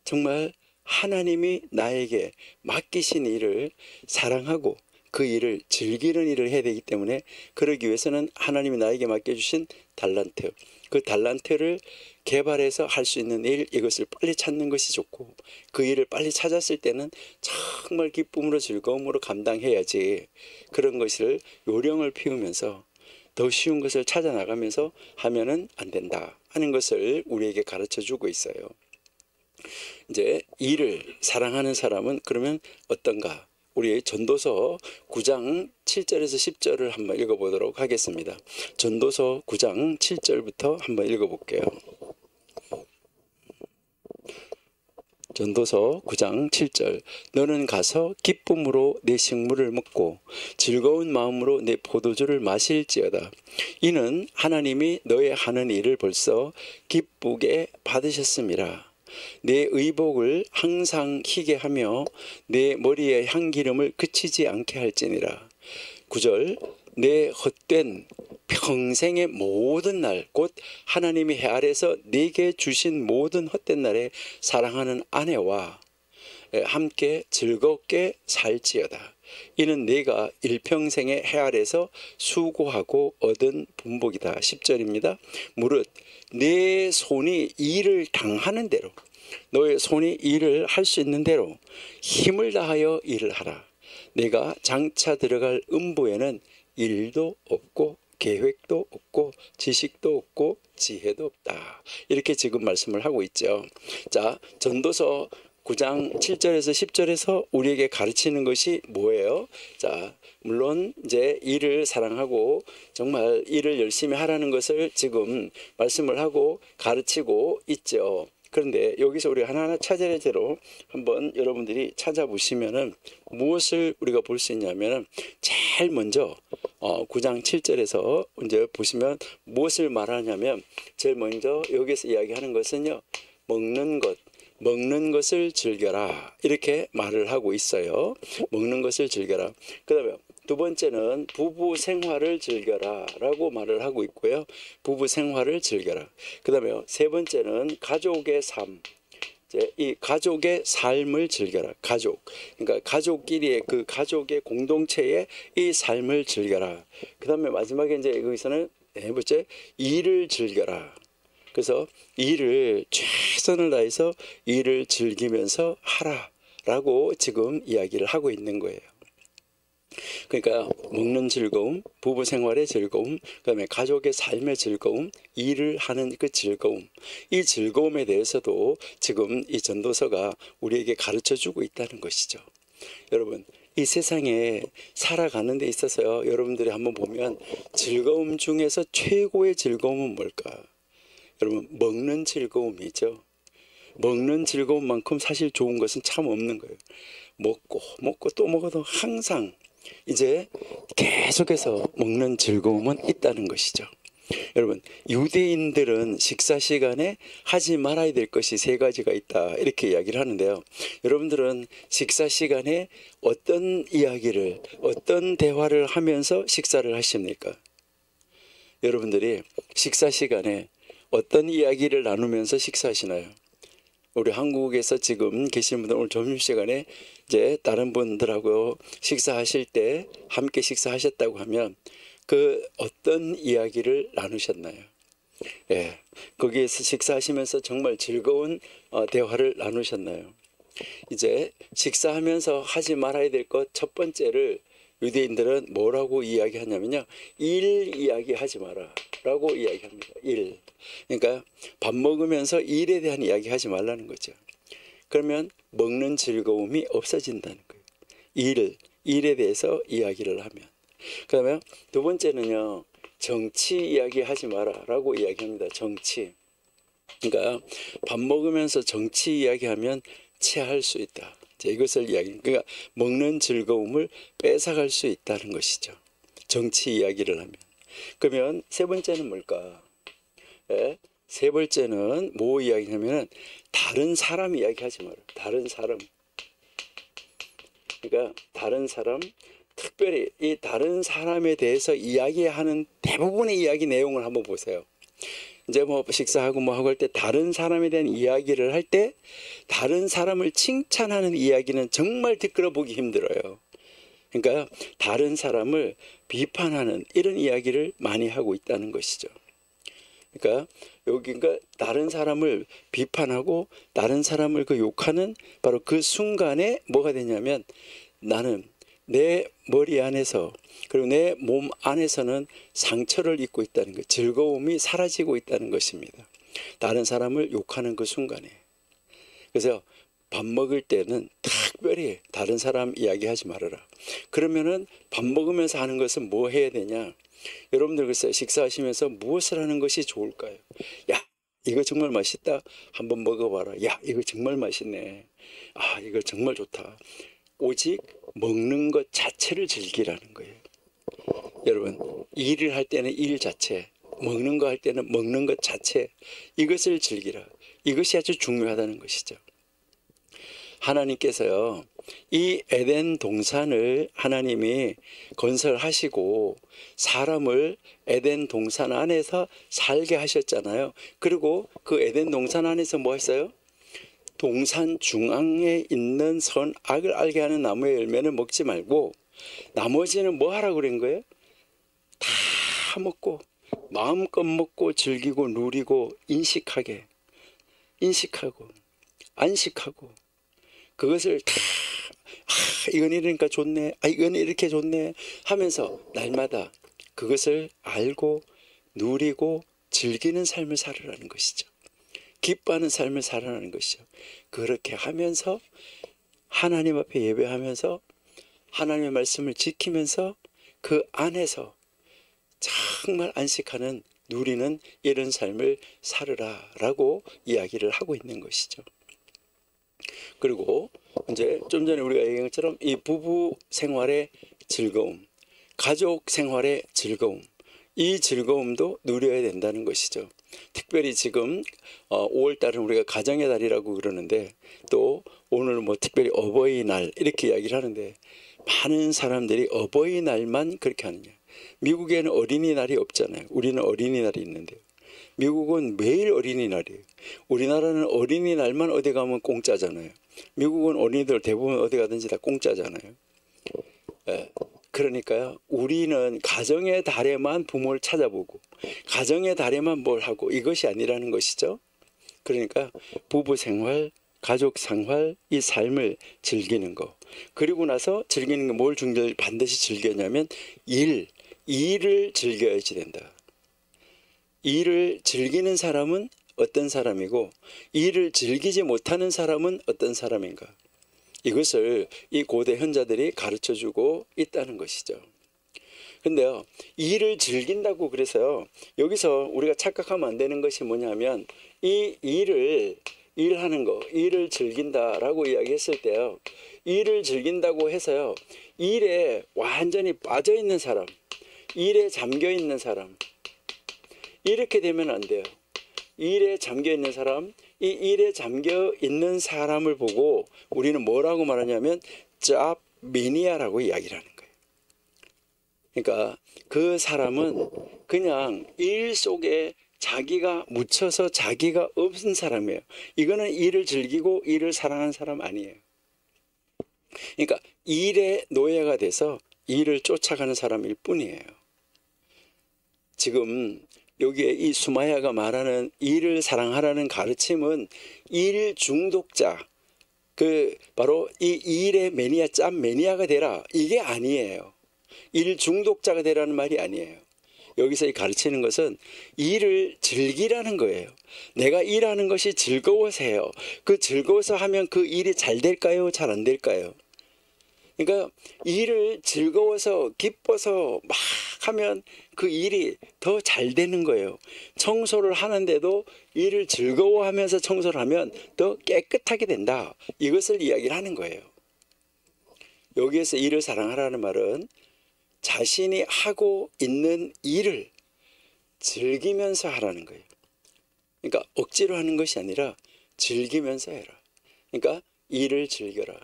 정말 하나님이 나에게 맡기신 일을 사랑하고 그 일을 즐기는 일을 해야 되기 때문에, 그러기 위해서는 하나님이 나에게 맡겨주신 달란트, 그 달란트를 개발해서 할 수 있는 일, 이것을 빨리 찾는 것이 좋고, 그 일을 빨리 찾았을 때는 정말 기쁨으로 즐거움으로 감당해야지, 그런 것을 요령을 피우면서 더 쉬운 것을 찾아 나가면서 하면은 안 된다 하는 것을 우리에게 가르쳐 주고 있어요. 이제 일을 사랑하는 사람은 그러면 어떤가? 우리 전도서 9장 7절에서 10절을 한번 읽어보도록 하겠습니다. 전도서 9장 7절부터 한번 읽어볼게요. 전도서 9장 7절 너는 가서 기쁨으로 내 식물을 먹고 즐거운 마음으로 내 포도주를 마실지어다. 이는 하나님이 너의 하는 일을 벌써 기쁘게 받으셨음이라. 내 의복을 항상 희게 하며 내 머리에 향기름을 그치지 않게 할지니라. 9절 내 헛된 평생의 모든 날 곧 하나님이 해 아래서 네게 주신 모든 헛된 날에 사랑하는 아내와 함께 즐겁게 살지어다. 이는 네가 일평생의 해 아래서 수고하고 얻은 분복이다. 10절입니다. 무릇 내 손이 일을 당하는 대로 너의 손이 일을 할 수 있는 대로 힘을 다하여 일을 하라. 내가 장차 들어갈 음부에는 일도 없고 계획도 없고 지식도 없고 지혜도 없다. 이렇게 지금 말씀을 하고 있죠. 자, 전도서 9장 7절에서 10절에서 우리에게 가르치는 것이 뭐예요? 자, 물론 이제 일을 사랑하고 정말 일을 열심히 하라는 것을 지금 말씀을 하고 가르치고 있죠. 그런데 여기서 우리 하나하나 차례대로 한번 여러분들이 찾아보시면은 무엇을 우리가 볼 수 있냐면은 제일 먼저 9장 7절에서 이제 보시면 무엇을 말하냐면 제일 먼저 여기서 이야기하는 것은요, 먹는 것을 즐겨라 이렇게 말을 하고 있어요. 먹는 것을 즐겨라. 그 다음에 두 번째는 부부 생활을 즐겨라 라고 말을 하고 있고요. 부부 생활을 즐겨라. 그 다음에 세 번째는 가족의 삶. 이제 이 가족의 삶을 즐겨라. 가족. 그러니까 가족끼리의 그 가족의 공동체의 이 삶을 즐겨라. 그 다음에 마지막에 이제 여기서는 네 번째 일을 즐겨라. 그래서 일을 최선을 다해서 일을 즐기면서 하라라고 지금 이야기를 하고 있는 거예요. 그러니까 먹는 즐거움, 부부 생활의 즐거움, 그다음에 가족의 삶의 즐거움, 일을 하는 그 즐거움, 이 즐거움에 대해서도 지금 이 전도서가 우리에게 가르쳐주고 있다는 것이죠. 여러분, 이 세상에 살아가는 데 있어서요, 여러분들이 한번 보면 즐거움 중에서 최고의 즐거움은 뭘까? 여러분, 먹는 즐거움이죠. 먹는 즐거움만큼 사실 좋은 것은 참 없는 거예요. 먹고 또 먹어도 항상 이제 계속해서 먹는 즐거움은 있다는 것이죠. 여러분, 유대인들은 식사 시간에 하지 말아야 될 것이 세 가지가 있다 이렇게 이야기를 하는데요. 여러분들은 식사 시간에 어떤 이야기를, 어떤 대화를 하면서 식사를 하십니까? 여러분들이 식사 시간에 어떤 이야기를 나누면서 식사하시나요? 우리 한국에서 지금 계신 분들 오늘 점심시간에 이제 다른 분들하고 식사하실 때 함께 식사하셨다고 하면 그 어떤 이야기를 나누셨나요? 예, 거기에서 식사하시면서 정말 즐거운 대화를 나누셨나요? 이제 식사하면서 하지 말아야 될 것 첫 번째를 유대인들은 뭐라고 이야기하냐면요, 일 이야기하지 마라 라고 이야기합니다. 일. 그러니까 밥 먹으면서 일에 대한 이야기 하지 말라는 거죠. 그러면 먹는 즐거움이 없어진다는 거예요. 일에 대해서 이야기를 하면. 그 다음에 두 번째는요, 정치 이야기 하지 마라 라고 이야기합니다. 정치. 그러니까 밥 먹으면서 정치 이야기하면 체할 수 있다. 자, 이것을 그러니까 먹는 즐거움을 뺏어갈 수 있다는 것이죠. 정치 이야기를 하면. 그러면 세 번째는 뭘까? 예? 세 번째는 뭐 이야기냐면은 다른 사람 이야기하지 마라. 다른 사람. 그러니까 다른 사람, 특별히 이 다른 사람에 대해서 이야기하는 대부분의 이야기 내용을 한번 보세요. 이제 뭐 식사하고 뭐 하고 할 때 다른 사람에 대한 이야기를 할 때 다른 사람을 칭찬하는 이야기는 정말 듣고 보기 힘들어요. 그러니까 다른 사람을 비판하는 이런 이야기를 많이 하고 있다는 것이죠. 그러니까 여기가 다른 사람을 비판하고 다른 사람을 그 욕하는 바로 그 순간에 뭐가 되냐면 나는 내 머리 안에서 그리고 내 몸 안에서는 상처를 입고 있다는 것, 즐거움이 사라지고 있다는 것입니다. 다른 사람을 욕하는 그 순간에. 그래서 밥 먹을 때는 특별히 다른 사람 이야기하지 말아라. 그러면은 밥 먹으면서 하는 것은 뭐 해야 되냐? 여러분들 글쎄요, 식사하시면서 무엇을 하는 것이 좋을까요? 야, 이거 정말 맛있다. 한번 먹어봐라. 야, 이거 정말 맛있네. 아, 이거 정말 좋다. 오직 먹는 것 자체를 즐기라는 거예요. 여러분, 일을 할 때는 일 자체, 먹는 거 할 때는 먹는 것 자체, 이것을 즐기라. 이것이 아주 중요하다는 것이죠. 하나님께서요, 이 에덴 동산을 하나님이 건설하시고 사람을 에덴 동산 안에서 살게 하셨잖아요. 그리고 그 에덴 동산 안에서 뭐 했어요? 동산 중앙에 있는 선악을 알게 하는 나무의 열매는 먹지 말고 나머지는 뭐 하라고 그런 거예요? 다 먹고 마음껏 먹고 즐기고 누리고 인식하고 안식하고 그것을 다 이건 이러니까 좋네, 이건 이렇게 좋네 하면서 날마다 그것을 알고 누리고 즐기는 삶을 살아라는 것이죠. 기뻐하는 삶을 살아라는 것이죠. 그렇게 하면서 하나님 앞에 예배하면서 하나님의 말씀을 지키면서 그 안에서 정말 안식하는 누리는 이런 삶을 살으라 라고 이야기를 하고 있는 것이죠. 그리고 이제 좀 전에 우리가 얘기한 것처럼 이 부부 생활의 즐거움, 가족 생활의 즐거움, 이 즐거움도 누려야 된다는 것이죠. 특별히 지금 5월달은 우리가 가정의 달이라고 그러는데 또 오늘 뭐 특별히 어버이날 이렇게 이야기를 하는데 많은 사람들이 어버이날만 그렇게 하느냐. 미국에는 어린이날이 없잖아요. 우리는 어린이날이 있는데요. 미국은 매일 어린이날이에요. 우리나라는 어린이날만 어디 가면 공짜잖아요. 미국은 어린이들 대부분 어디 가든지 다 공짜잖아요. 그러니까요, 우리는 가정의 달에만 부모를 찾아보고 가정의 달에만 뭘 하고 이것이 아니라는 것이죠. 그러니까 부부 생활, 가족 생활, 이 삶을 즐기는 거. 그리고 나서 즐기는 게 뭘 반드시 즐겨냐면 일을 즐겨야지 된다. 일을 즐기는 사람은 어떤 사람이고 일을 즐기지 못하는 사람은 어떤 사람인가. 이것을 이 고대 현자들이 가르쳐주고 있다는 것이죠. 근데요, 일을 즐긴다고 그래서요, 여기서 우리가 착각하면 안 되는 것이 뭐냐면 이 일하는 거, 일을 즐긴다라고 이야기했을 때요, 일을 즐긴다고 해서요, 일에 완전히 빠져 있는 사람, 일에 잠겨 있는 사람, 이렇게 되면 안 돼요. 일에 잠겨 있는 사람, 이 일에 잠겨 있는 사람을 보고 우리는 뭐라고 말하냐면 job mania라고 이야기를 하는 거예요. 그러니까 그 사람은 그냥 일 속에 자기가 묻혀서 자기가 없는 사람이에요. 이거는 일을 즐기고 일을 사랑하는 사람 아니에요. 그러니까 일의 노예가 돼서 일을 쫓아가는 사람일 뿐이에요. 지금 여기에 이 수마야가 말하는 일을 사랑하라는 가르침은 일 중독자, 바로 이 일의 매니아, 짬 매니아가 되라, 이게 아니에요. 일 중독자가 되라는 말이 아니에요. 여기서 이 가르치는 것은 일을 즐기라는 거예요. 내가 일하는 것이 즐거워서 해요. 그 즐거워서 하면 그 일이 잘 될까요? 잘 안 될까요? 그러니까 일을 즐거워서 기뻐서 막 하면 그 일이 더 잘 되는 거예요. 청소를 하는데도 일을 즐거워하면서 청소를 하면 더 깨끗하게 된다. 이것을 이야기를 하는 거예요. 여기에서 일을 사랑하라는 말은 자신이 하고 있는 일을 즐기면서 하라는 거예요. 그러니까 억지로 하는 것이 아니라 즐기면서 해라. 그러니까 일을 즐겨라.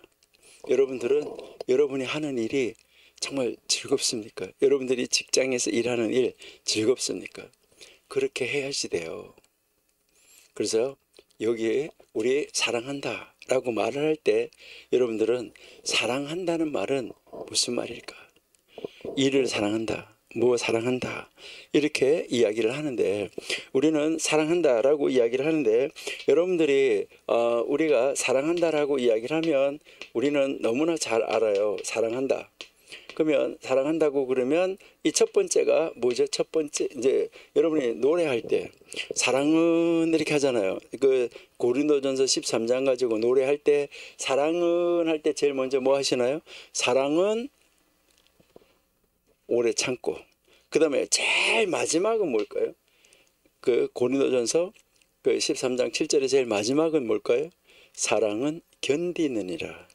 여러분들은 여러분이 하는 일이 정말 즐겁습니까? 여러분들이 직장에서 일하는 일 즐겁습니까? 그렇게 해야지 돼요. 그래서 여기에 우리 사랑한다 라고 말을 할 때 여러분들은 사랑한다는 말은 무슨 말일까? 일을 사랑한다, 뭐 사랑한다, 이렇게 이야기를 하는데 우리는 사랑한다라고 이야기를 하는데 여러분들이 우리가 사랑한다라고 이야기를 하면 우리는 너무나 잘 알아요. 사랑한다. 그러면 사랑한다고 그러면 이 첫 번째가 뭐죠? 첫 번째 이제 여러분이 노래할 때 사랑은 이렇게 하잖아요. 그 고린도전서 13장 가지고 노래할 때 사랑은 할 때 제일 먼저 뭐 하시나요? 사랑은 오래 참고 그 다음에 제일 마지막은 뭘까요? 그 고린도전서 그 13장 7절의 제일 마지막은 뭘까요? 사랑은 견디느니라.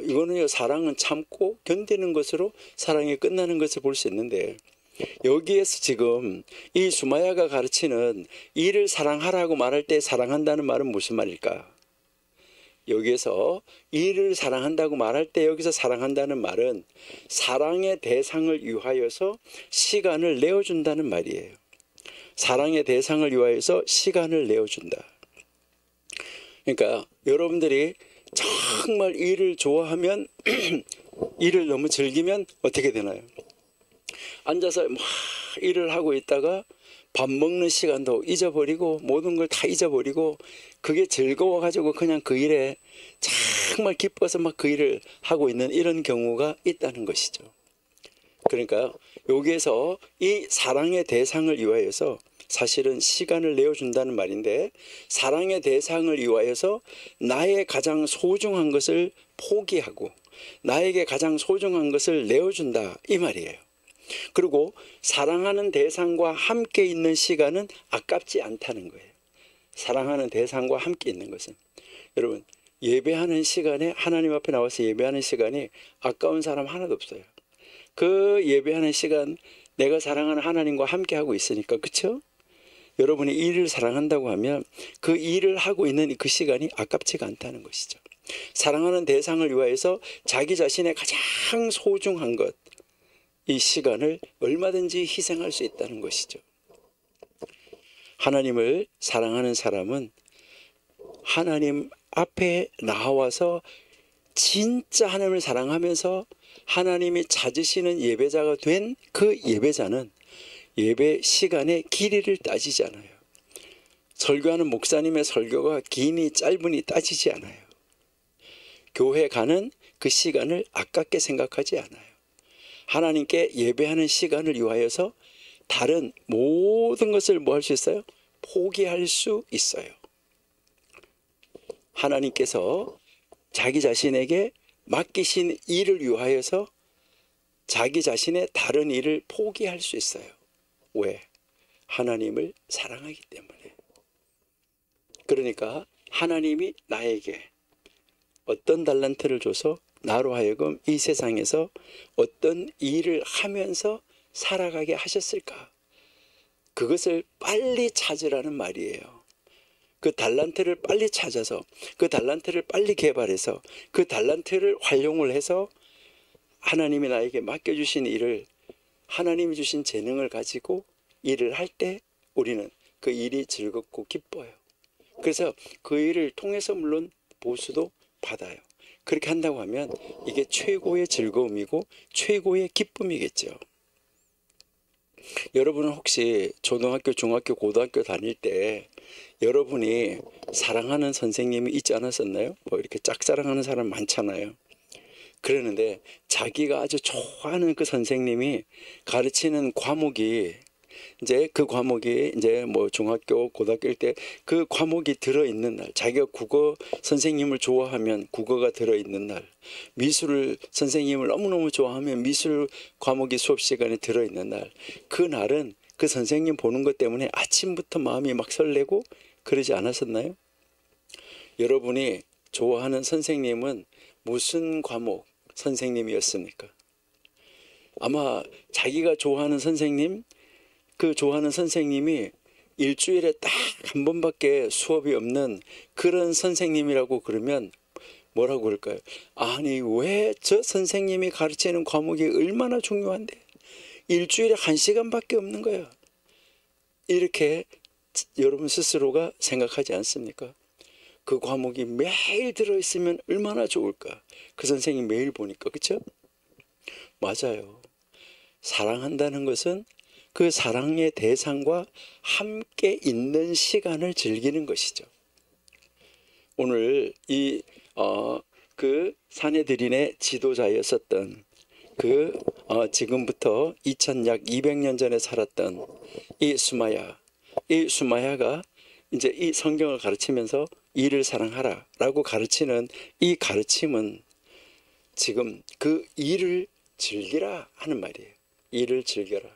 이거는요, 사랑은 참고 견디는 것으로 사랑이 끝나는 것을 볼 수 있는데, 여기에서 지금 이 수마야가 가르치는 이를 사랑하라고 말할 때 사랑한다는 말은 무슨 말일까? 여기에서 이를 사랑한다고 말할 때 여기서 사랑한다는 말은 사랑의 대상을 위하여서 시간을 내어준다는 말이에요. 사랑의 대상을 위하여서 시간을 내어준다. 그러니까 여러분들이 정말 일을 좋아하면 일을 너무 즐기면 어떻게 되나요? 앉아서 막 일을 하고 있다가 밥 먹는 시간도 잊어버리고 모든 걸 다 잊어버리고 그게 즐거워가지고 그냥 그 일에 정말 기뻐서 막 그 일을 하고 있는 이런 경우가 있다는 것이죠. 그러니까 여기에서 이 사랑의 대상을 위하여서 사실은 시간을 내어준다는 말인데, 사랑의 대상을 위하여서 나의 가장 소중한 것을 포기하고 나에게 가장 소중한 것을 내어준다 이 말이에요. 그리고 사랑하는 대상과 함께 있는 시간은 아깝지 않다는 거예요. 사랑하는 대상과 함께 있는 것은, 여러분, 예배하는 시간에 하나님 앞에 나와서 예배하는 시간이 아까운 사람 하나도 없어요. 그 예배하는 시간 내가 사랑하는 하나님과 함께 하고 있으니까, 그렇죠? 여러분이 일을 사랑한다고 하면 그 일을 하고 있는 그 시간이 아깝지가 않다는 것이죠. 사랑하는 대상을 위하여서 자기 자신의 가장 소중한 것, 이 시간을 얼마든지 희생할 수 있다는 것이죠. 하나님을 사랑하는 사람은 하나님 앞에 나와서 진짜 하나님을 사랑하면서 하나님이 찾으시는 예배자가 된 그 예배자는 예배 시간의 길이를 따지지 않아요. 설교하는 목사님의 설교가 기니 짧으니 따지지 않아요. 교회 가는 그 시간을 아깝게 생각하지 않아요. 하나님께 예배하는 시간을 위하여서 다른 모든 것을 뭐 할 수 있어요? 포기할 수 있어요. 하나님께서 자기 자신에게 맡기신 일을 위하여서 자기 자신의 다른 일을 포기할 수 있어요. 왜? 하나님을 사랑하기 때문에. 그러니까 하나님이 나에게 어떤 달란트를 줘서 나로 하여금 이 세상에서 어떤 일을 하면서 살아가게 하셨을까? 그것을 빨리 찾으라는 말이에요. 그 달란트를 빨리 찾아서 그 달란트를 빨리 개발해서 그 달란트를 활용을 해서 하나님이 나에게 맡겨주신 일을, 하나님이 주신 재능을 가지고 일을 할 때 우리는 그 일이 즐겁고 기뻐요. 그래서 그 일을 통해서 물론 보수도 받아요. 그렇게 한다고 하면 이게 최고의 즐거움이고 최고의 기쁨이겠죠. 여러분은 혹시 초등학교, 중학교, 고등학교 다닐 때 여러분이 사랑하는 선생님이 있지 않았었나요? 뭐 이렇게 짝사랑하는 사람 많잖아요. 그러는데 자기가 아주 좋아하는 그 선생님이 가르치는 과목이 이제 그 과목이 이제 뭐 중학교, 고등학교일 때 그 과목이 들어있는 날, 자기가 국어 선생님을 좋아하면 국어가 들어있는 날, 미술 선생님을 너무너무 좋아하면 미술 과목이 수업 시간에 들어있는 날, 그 날은 그 선생님 보는 것 때문에 아침부터 마음이 막 설레고 그러지 않았었나요? 여러분이 좋아하는 선생님은 무슨 과목 선생님이었습니까? 아마 자기가 좋아하는 선생님, 그 좋아하는 선생님이 일주일에 딱 한 번밖에 수업이 없는 그런 선생님이라고 그러면 뭐라고 그럴까요? 아니 왜 저 선생님이 가르치는 과목이 얼마나 중요한데 일주일에 1시간밖에 없는 거야. 이렇게 여러분 스스로가 생각하지 않습니까? 그 과목이 매일 들어있으면 얼마나 좋을까. 그 선생님 매일 보니까. 그렇죠? 맞아요. 사랑한다는 것은 그 사랑의 대상과 함께 있는 시간을 즐기는 것이죠. 오늘 그 사내들인의 지도자였었던 지금부터 약 200년 전에 살았던 이 수마야가 이제 이 성경을 가르치면서 이를 사랑하라 라고 가르치는 이 가르침은 지금 그 일을 즐기라 하는 말이에요. 일을 즐겨라.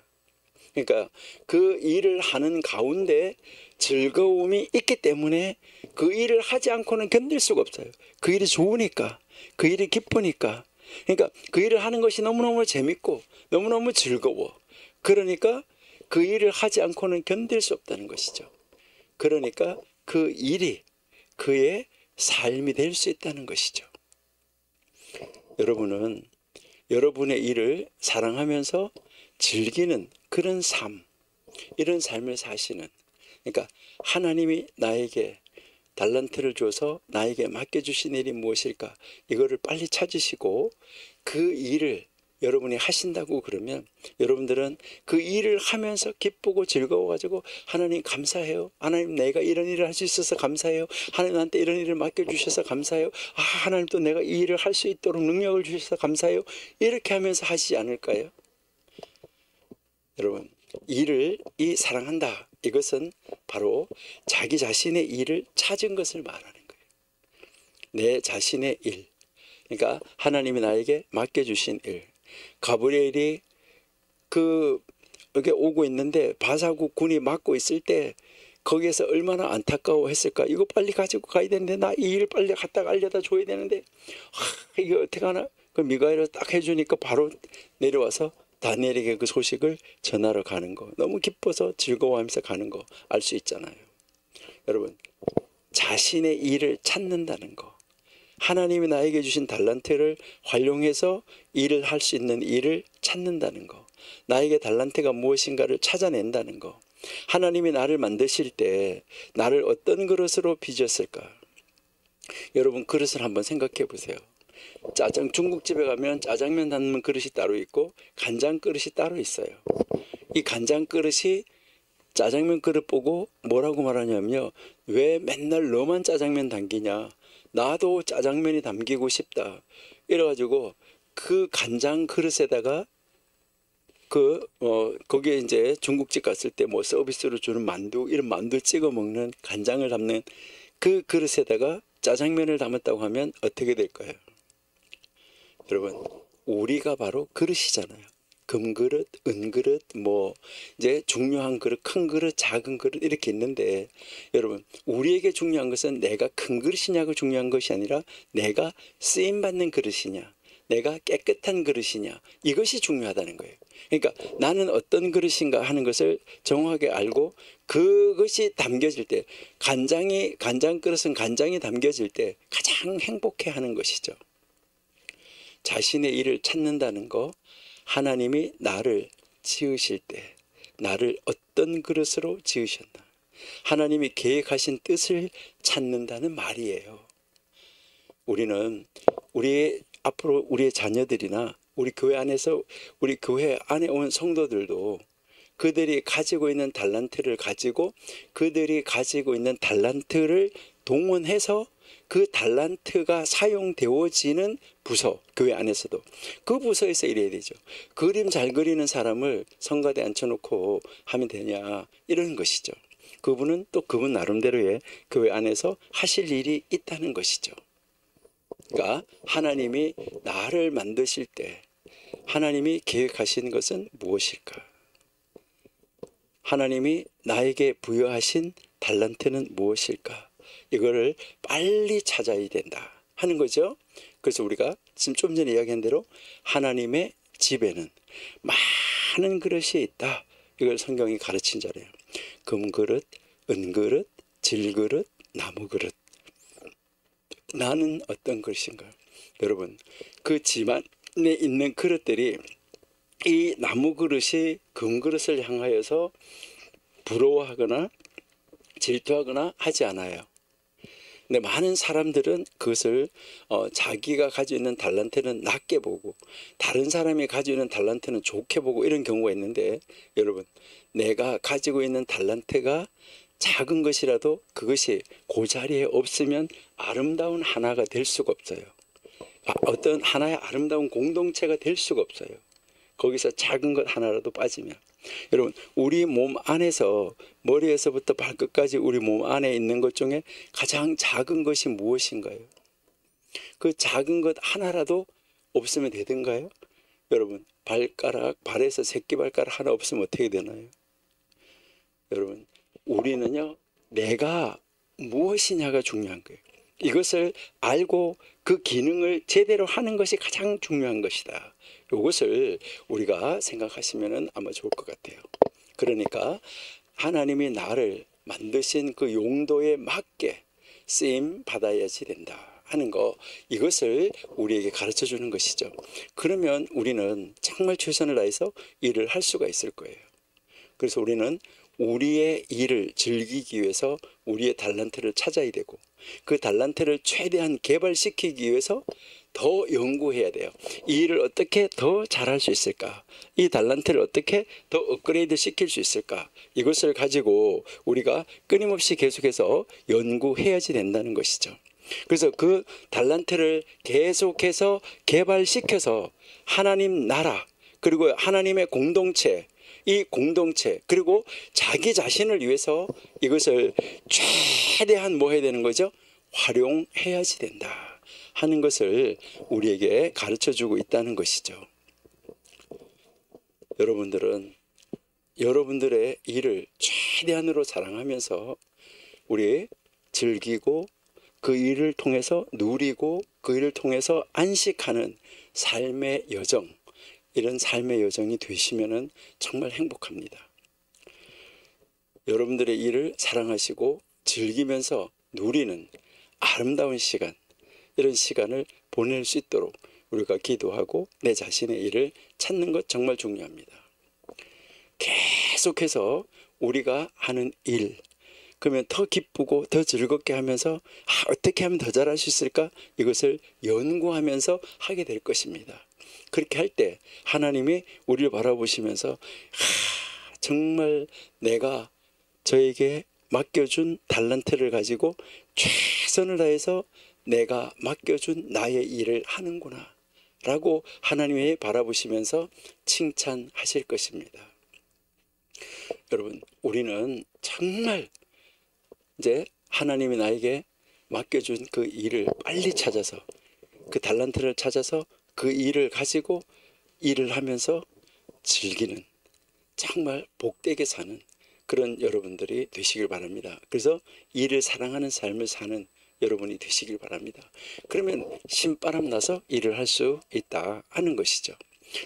그러니까 그 일을 하는 가운데 즐거움이 있기 때문에 그 일을 하지 않고는 견딜 수가 없어요. 그 일이 좋으니까, 그 일이 기쁘니까. 그러니까 그 일을 하는 것이 너무너무 재밌고 너무너무 즐거워. 그러니까 그 일을 하지 않고는 견딜 수 없다는 것이죠. 그러니까 그 일이 그의 삶이 될 수 있다는 것이죠. 여러분은 여러분의 일을 사랑하면서 즐기는 그런 삶, 이런 삶을 사시는, 그러니까 하나님이 나에게 달란트를 줘서 나에게 맡겨주신 일이 무엇일까, 이거를 빨리 찾으시고 그 일을 여러분이 하신다고 그러면 여러분들은 그 일을 하면서 기쁘고 즐거워가지고 하나님 감사해요. 하나님 내가 이런 일을 할 수 있어서 감사해요. 하나님 나한테 이런 일을 맡겨주셔서 감사해요. 하나님 또 내가 이 일을 할 수 있도록 능력을 주셔서 감사해요. 이렇게 하면서 하시지 않을까요? 여러분, 일을 사랑한다. 이것은 바로 자기 자신의 일을 찾은 것을 말하는 거예요. 내 자신의 일. 그러니까 하나님이 나에게 맡겨주신 일. 가브리엘이 여기 오고 있는데 바사국 군이 막고 있을 때 거기에서 얼마나 안타까워했을까. 이거 빨리 가지고 가야 되는데 나 이 일 빨리 갖다가 알려다 줘야 되는데 이게 어떻게 하나. 그 미가엘을 딱 해주니까 바로 내려와서 다니엘에게 그 소식을 전하러 가는 거. 너무 기뻐서 즐거워하면서 가는 거 알 수 있잖아요. 여러분, 자신의 일을 찾는다는 거. 하나님이 나에게 주신 달란트를 활용해서 일을 할 수 있는 일을 찾는다는 거. 나에게 달란트가 무엇인가를 찾아낸다는 거. 하나님이 나를 만드실 때 나를 어떤 그릇으로 빚었을까? 여러분, 그릇을 한번 생각해 보세요. 중국집에 가면 짜장면 담는 그릇이 따로 있고 간장 그릇이 따로 있어요. 이 간장 그릇이 짜장면 그릇 보고 뭐라고 말하냐면요. 왜 맨날 너만 짜장면 담기냐? 나도 짜장면이 담기고 싶다. 이래가지고 그 간장 그릇에다가 거기에 이제 중국집 갔을 때 뭐 서비스로 주는 만두, 이런 만두 찍어 먹는 간장을 담는 그 그릇에다가 짜장면을 담았다고 하면 어떻게 될까요? 여러분, 우리가 바로 그릇이잖아요. 금그릇, 은그릇, 뭐 이제 중요한 그릇, 큰 그릇, 작은 그릇 이렇게 있는데, 여러분, 우리에게 중요한 것은 내가 큰 그릇이냐가 중요한 것이 아니라 내가 쓰임 받는 그릇이냐, 내가 깨끗한 그릇이냐, 이것이 중요하다는 거예요. 그러니까 나는 어떤 그릇인가 하는 것을 정확하게 알고 그것이 담겨질 때, 간장 그릇은 간장이 담겨질 때 가장 행복해하는 것이죠. 자신의 일을 찾는다는 거. 하나님이 나를 지으실 때 나를 어떤 그릇으로 지으셨나, 하나님이 계획하신 뜻을 찾는다는 말이에요. 우리는 앞으로 우리의 자녀들이나 우리 교회 안에서 우리 교회 안에 온 성도들도 그들이 가지고 있는 달란트를 가지고 그들이 가지고 있는 달란트를 동원해서 그 달란트가 사용되어지는 부서, 교회 안에서도 그 부서에서 일해야 되죠. 그림 잘 그리는 사람을 성가대에 앉혀놓고 하면 되냐, 이런 것이죠. 그분은 또 그분 나름대로의 교회 안에서 하실 일이 있다는 것이죠. 그러니까 하나님이 나를 만드실 때 하나님이 계획하신 것은 무엇일까? 하나님이 나에게 부여하신 달란트는 무엇일까? 이거를 빨리 찾아야 된다 하는 거죠. 그래서 우리가 지금 좀 전에 이야기한 대로 하나님의 집에는 많은 그릇이 있다. 이걸 성경이 가르친 자리예요. 금그릇, 은그릇, 질그릇, 나무그릇. 나는 어떤 그릇인가? 여러분, 그 집안에 있는 그릇들이 이 나무그릇이 금그릇을 향하여서 부러워하거나 질투하거나 하지 않아요. 근데 많은 사람들은 그것을 자기가 가지고 있는 달란트는 낮게 보고 다른 사람이 가지고 있는 달란트는 좋게 보고 이런 경우가 있는데, 여러분, 내가 가지고 있는 달란트가 작은 것이라도 그것이 그 자리에 없으면 아름다운 하나가 될 수가 없어요. 어떤 하나의 아름다운 공동체가 될 수가 없어요. 거기서 작은 것 하나라도 빠지면. 여러분, 우리 몸 안에서 머리에서부터 발끝까지 우리 몸 안에 있는 것 중에 가장 작은 것이 무엇인가요? 그 작은 것 하나라도 없으면 되던가요? 여러분, 발에서 새끼발가락 하나 없으면 어떻게 되나요? 여러분, 우리는요, 내가 무엇이냐가 중요한 거예요. 이것을 알고 그 기능을 제대로 하는 것이 가장 중요한 것이다. 이것을 우리가 생각하시면 아마 좋을 것 같아요. 그러니까 하나님이 나를 만드신 그 용도에 맞게 쓰임 받아야지 된다 하는 거, 이것을 우리에게 가르쳐 주는 것이죠. 그러면 우리는 정말 최선을 다해서 일을 할 수가 있을 거예요. 그래서 우리는 우리의 일을 즐기기 위해서 우리의 달란트를 찾아야 되고, 그 달란트를 최대한 개발시키기 위해서 더 연구해야 돼요. 이 일을 어떻게 더 잘할 수 있을까? 이 달란트를 어떻게 더 업그레이드 시킬 수 있을까? 이것을 가지고 우리가 끊임없이 계속해서 연구해야지 된다는 것이죠. 그래서 그 달란트를 계속해서 개발시켜서 하나님 나라, 그리고 하나님의 공동체, 이 공동체, 그리고 자기 자신을 위해서 이것을 최대한 뭐 해야 되는 거죠? 활용해야지 된다 하는 것을 우리에게 가르쳐주고 있다는 것이죠. 여러분들은 여러분들의 일을 최대한으로 사랑하면서 우리 즐기고 그 일을 통해서 누리고 그 일을 통해서 안식하는 삶의 여정, 이런 삶의 여정이 되시면 정말 행복합니다. 여러분들의 일을 사랑하시고 즐기면서 누리는 아름다운 시간, 이런 시간을 보낼 수 있도록 우리가 기도하고 내 자신의 일을 찾는 것 정말 중요합니다. 계속해서 우리가 하는 일, 그러면 더 기쁘고 더 즐겁게 하면서 어떻게 하면 더 잘할 수 있을까? 이것을 연구하면서 하게 될 것입니다. 그렇게 할 때 하나님이 우리를 바라보시면서 정말 내가 저에게 맡겨준 달란트를 가지고 최선을 다해서 내가 맡겨준 나의 일을 하는구나 라고 하나님이 바라보시면서 칭찬하실 것입니다. 여러분, 우리는 정말 이제 하나님이 나에게 맡겨준 그 일을 빨리 찾아서, 그 달란트를 찾아서 그 일을 가지고 일을 하면서 즐기는, 정말 복되게 사는 그런 여러분들이 되시길 바랍니다. 그래서 일을 사랑하는 삶을 사는 여러분이 되시길 바랍니다. 그러면 신바람 나서 일을 할 수 있다 하는 것이죠.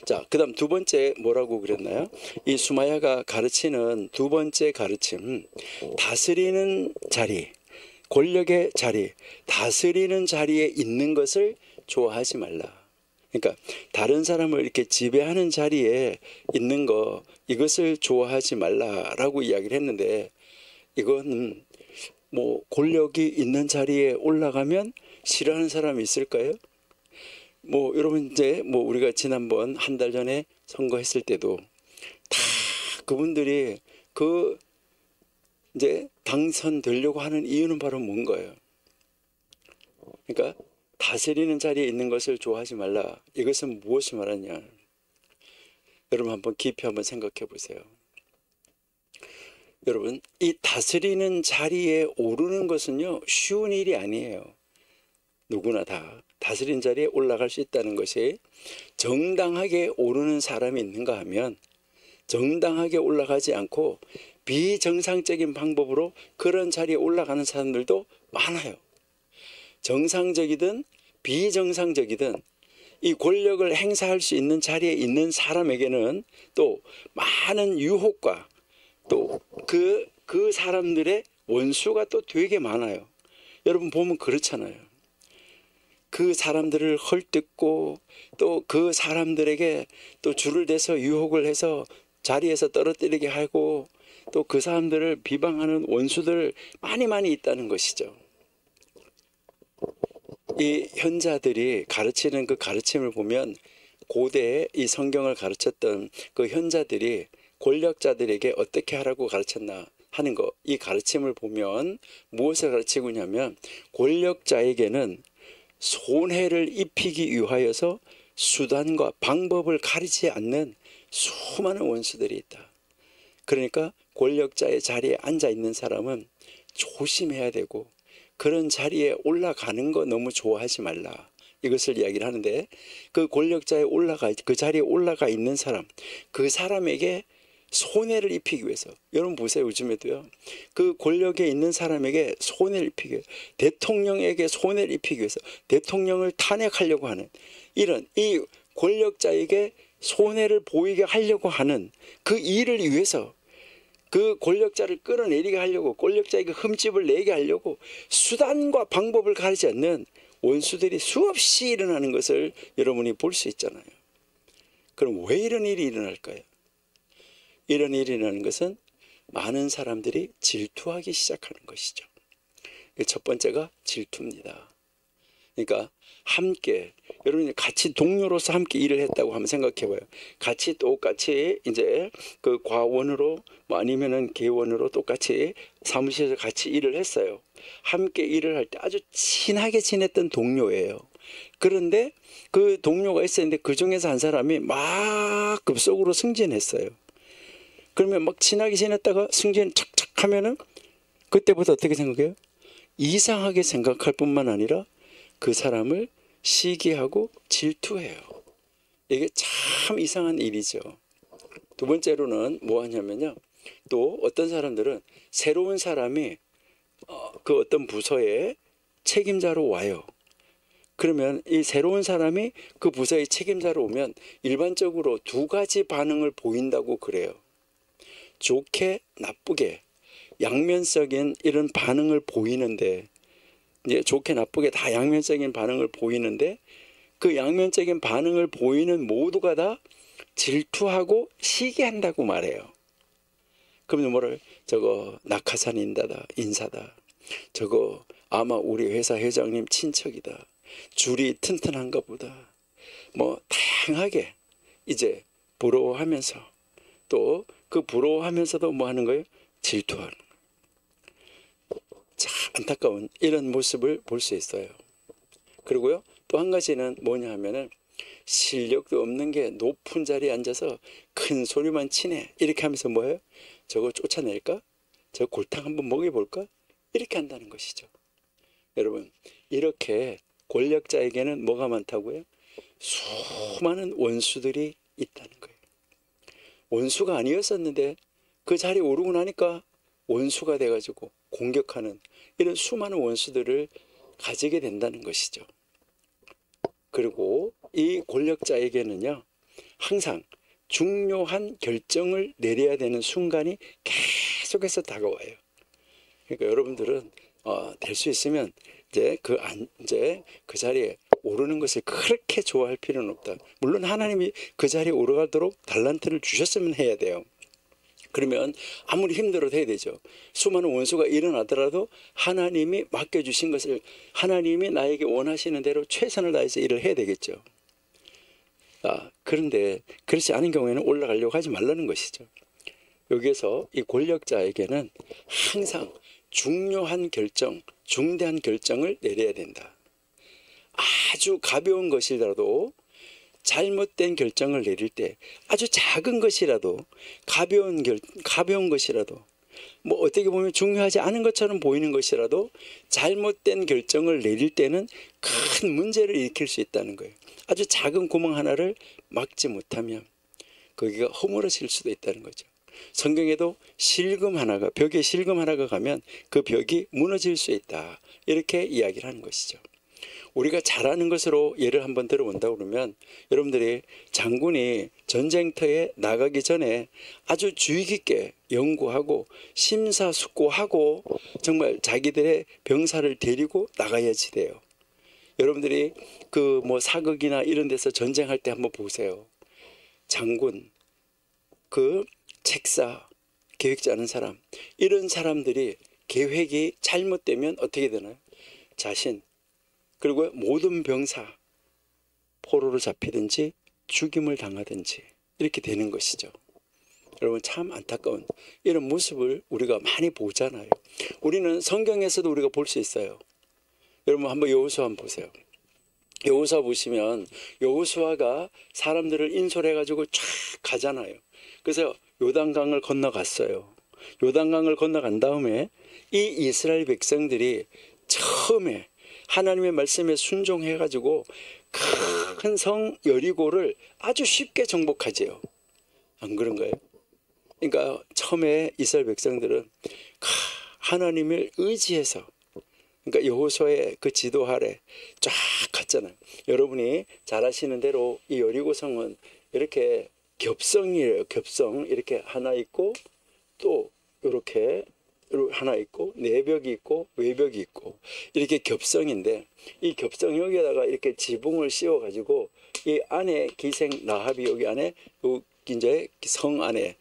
자, 그 다음 두 번째 뭐라고 그랬나요? 이 수마야가 가르치는 두 번째 가르침, 다스리는 자리, 권력의 자리, 다스리는 자리에 있는 것을 좋아하지 말라. 그러니까 다른 사람을 이렇게 지배하는 자리에 있는 거, 이것을 좋아하지 말라라고 이야기를 했는데, 이거는 뭐 권력이 있는 자리에 올라가면 싫어하는 사람이 있을까요? 뭐 여러분, 이제 뭐 우리가 지난번 한 달 전에 선거했을 때도 다 그분들이 그 이제 당선되려고 하는 이유는 바로 뭔가요? 그러니까 다스리는 자리에 있는 것을 좋아하지 말라. 이것은 무엇을 말하냐? 여러분 한번 깊이 한번 생각해 보세요. 여러분, 이 다스리는 자리에 오르는 것은요, 쉬운 일이 아니에요. 누구나 다 다스린 자리에 올라갈 수 있다는 것이, 정당하게 오르는 사람이 있는가 하면 정당하게 올라가지 않고 비정상적인 방법으로 그런 자리에 올라가는 사람들도 많아요. 정상적이든 비정상적이든 이 권력을 행사할 수 있는 자리에 있는 사람에게는 또 많은 유혹과 또 그 사람들의 원수가 또 되게 많아요. 여러분 보면 그렇잖아요. 그 사람들을 헐뜯고 또 그 사람들에게 또 줄을 대서 유혹을 해서 자리에서 떨어뜨리게 하고 또 그 사람들을 비방하는 원수들 많이 있다는 것이죠. 이 현자들이 가르치는 그 가르침을 보면, 고대에 이 성경을 가르쳤던 그 현자들이 권력자들에게 어떻게 하라고 가르쳤나 하는 거, 이 가르침을 보면 무엇을 가르치고 있냐면, 권력자에게는 손해를 입히기 위하여서 수단과 방법을 가리지 않는 수많은 원수들이 있다. 그러니까 권력자의 자리에 앉아 있는 사람은 조심해야 되고, 그런 자리에 올라가는 거 너무 좋아하지 말라 이것을 이야기를 하는데, 그 권력자에 그 자리에 올라가 있는 사람, 그 사람에게 손해를 입히기 위해서, 여러분 보세요. 요즘에도요, 그 권력에 있는 사람에게 손해를 입히기 위해서, 대통령에게 손해를 입히기 위해서 대통령을 탄핵하려고 하는, 이런 이 권력자에게 손해를 보이게 하려고 하는 그 일을 위해서, 그 권력자를 끌어내리게 하려고, 권력자에게 흠집을 내게 하려고 수단과 방법을 가리지 않는 원수들이 수없이 일어나는 것을 여러분이 볼 수 있잖아요. 그럼 왜 이런 일이 일어날까요? 이런 일이 일어나는 것은 많은 사람들이 질투하기 시작하는 것이죠. 첫 번째가 질투입니다. 그러니까 함께, 여러분이 같이 동료로서 함께 일을 했다고 한번 생각해봐요. 같이 똑같이 이제 그 과원으로 뭐 아니면은 개원으로 똑같이 사무실에서 같이 일을 했어요. 함께 일을 할 때 아주 친하게 지냈던 동료예요. 그런데 그 동료가 있었는데 그 중에서 한 사람이 막 급속으로 승진했어요. 그러면 막 친하게 지냈다가 승진 착착 하면은 그때부터 어떻게 생각해요? 이상하게 생각할 뿐만 아니라 그 사람을 시기하고 질투해요. 이게 참 이상한 일이죠. 두 번째로는 뭐 하냐면요, 또 어떤 사람들은 새로운 사람이 그 어떤 부서에 책임자로 와요. 그러면 이 새로운 사람이 그 부서의 책임자로 오면 일반적으로 두 가지 반응을 보인다고 그래요. 좋게 나쁘게 양면적인 이런 반응을 보이는데, 이제 좋게 나쁘게 다 양면적인 반응을 보이는데, 그 양면적인 반응을 보이는 모두가 다 질투하고 시기한다고 말해요. 그러면 뭐를, 저거 낙하산인다다, 인사다, 저거 아마 우리 회사 회장님 친척이다, 줄이 튼튼한가 보다, 뭐 다양하게 이제 부러워하면서, 또 그 부러워하면서도 뭐 하는 거예요? 질투하는 거예요. 참 안타까운 이런 모습을 볼 수 있어요. 그리고요, 또 한 가지는 뭐냐 하면은, 실력도 없는 게 높은 자리에 앉아서 큰 소리만 치네, 이렇게 하면서 뭐예요? 저거 쫓아낼까? 저 골탕 한번 먹여볼까? 이렇게 한다는 것이죠. 여러분, 이렇게 권력자에게는 뭐가 많다고요? 수많은 원수들이 있다는 거예요. 원수가 아니었었는데 그 자리에 오르고 나니까 원수가 돼가지고 공격하는 이런 수많은 원수들을 가지게 된다는 것이죠. 그리고 이 권력자에게는요, 항상 중요한 결정을 내려야 되는 순간이 계속해서 다가와요. 그러니까 여러분들은 될 수 있으면 이제 그 자리에 오르는 것을 그렇게 좋아할 필요는 없다. 물론 하나님이 그 자리에 오르가도록 달란트를 주셨으면 해야 돼요. 그러면 아무리 힘들어도 해야 되죠. 수많은 원수가 일어나더라도 하나님이 맡겨주신 것을, 하나님이 나에게 원하시는 대로 최선을 다해서 일을 해야 되겠죠. 그런데 그렇지 않은 경우에는 올라가려고 하지 말라는 것이죠. 여기에서 이 권력자에게는 항상 중요한 결정, 중대한 결정을 내려야 된다. 아주 가벼운 것이라도, 잘못된 결정을 내릴 때 아주 작은 것이라도, 가벼운 것이라도, 뭐 어떻게 보면 중요하지 않은 것처럼 보이는 것이라도 잘못된 결정을 내릴 때는 큰 문제를 일으킬 수 있다는 거예요. 아주 작은 구멍 하나를 막지 못하면 거기가 허물어질 수도 있다는 거죠. 성경에도 실금 하나가, 벽에 실금 하나가 가면 그 벽이 무너질 수 있다, 이렇게 이야기를 하는 것이죠. 우리가 잘하는 것으로 예를 한번 들어본다 그러면, 여러분들이 장군이 전쟁터에 나가기 전에 아주 주의 깊게 연구하고 심사숙고하고 정말 자기들의 병사를 데리고 나가야지 돼요. 여러분들이 그 뭐 사극이나 이런 데서 전쟁할 때 한번 보세요. 장군, 그 책사, 계획 짜는 사람, 이런 사람들이 계획이 잘못되면 어떻게 되나요? 자신, 그리고 모든 병사 포로로 잡히든지 죽임을 당하든지 이렇게 되는 것이죠. 여러분, 참 안타까운 이런 모습을 우리가 많이 보잖아요. 우리는 성경에서도 우리가 볼 수 있어요. 여러분 한번 여호수아 한번 보세요. 여호수아 보시면 여호수아가 사람들을 인솔해 가지고 쫙 가잖아요. 그래서 요단강을 건너갔어요. 요단강을 건너간 다음에 이 이스라엘 백성들이 처음에 하나님의 말씀에 순종해 가지고 큰 성 여리고를 아주 쉽게 정복하지요. 안 그런가요? 그러니까 처음에 이스라엘 백성들은 하나님을 의지해서, 그러니까 여호수아의 그 지도 아래 쫙 갔잖아요. 여러분이 잘 아시는 대로 이 여리고성은 이렇게 겹성이에요. 겹성. 이렇게 하나 있고 또 이렇게 하나 있고 내벽이 있고 외벽이 있고 이렇게 겹성인데, 이 겹성 여기에다가 이렇게 지붕을 씌워 가지고 이 안에 기생 라합이 여기 안에 이제 성 안에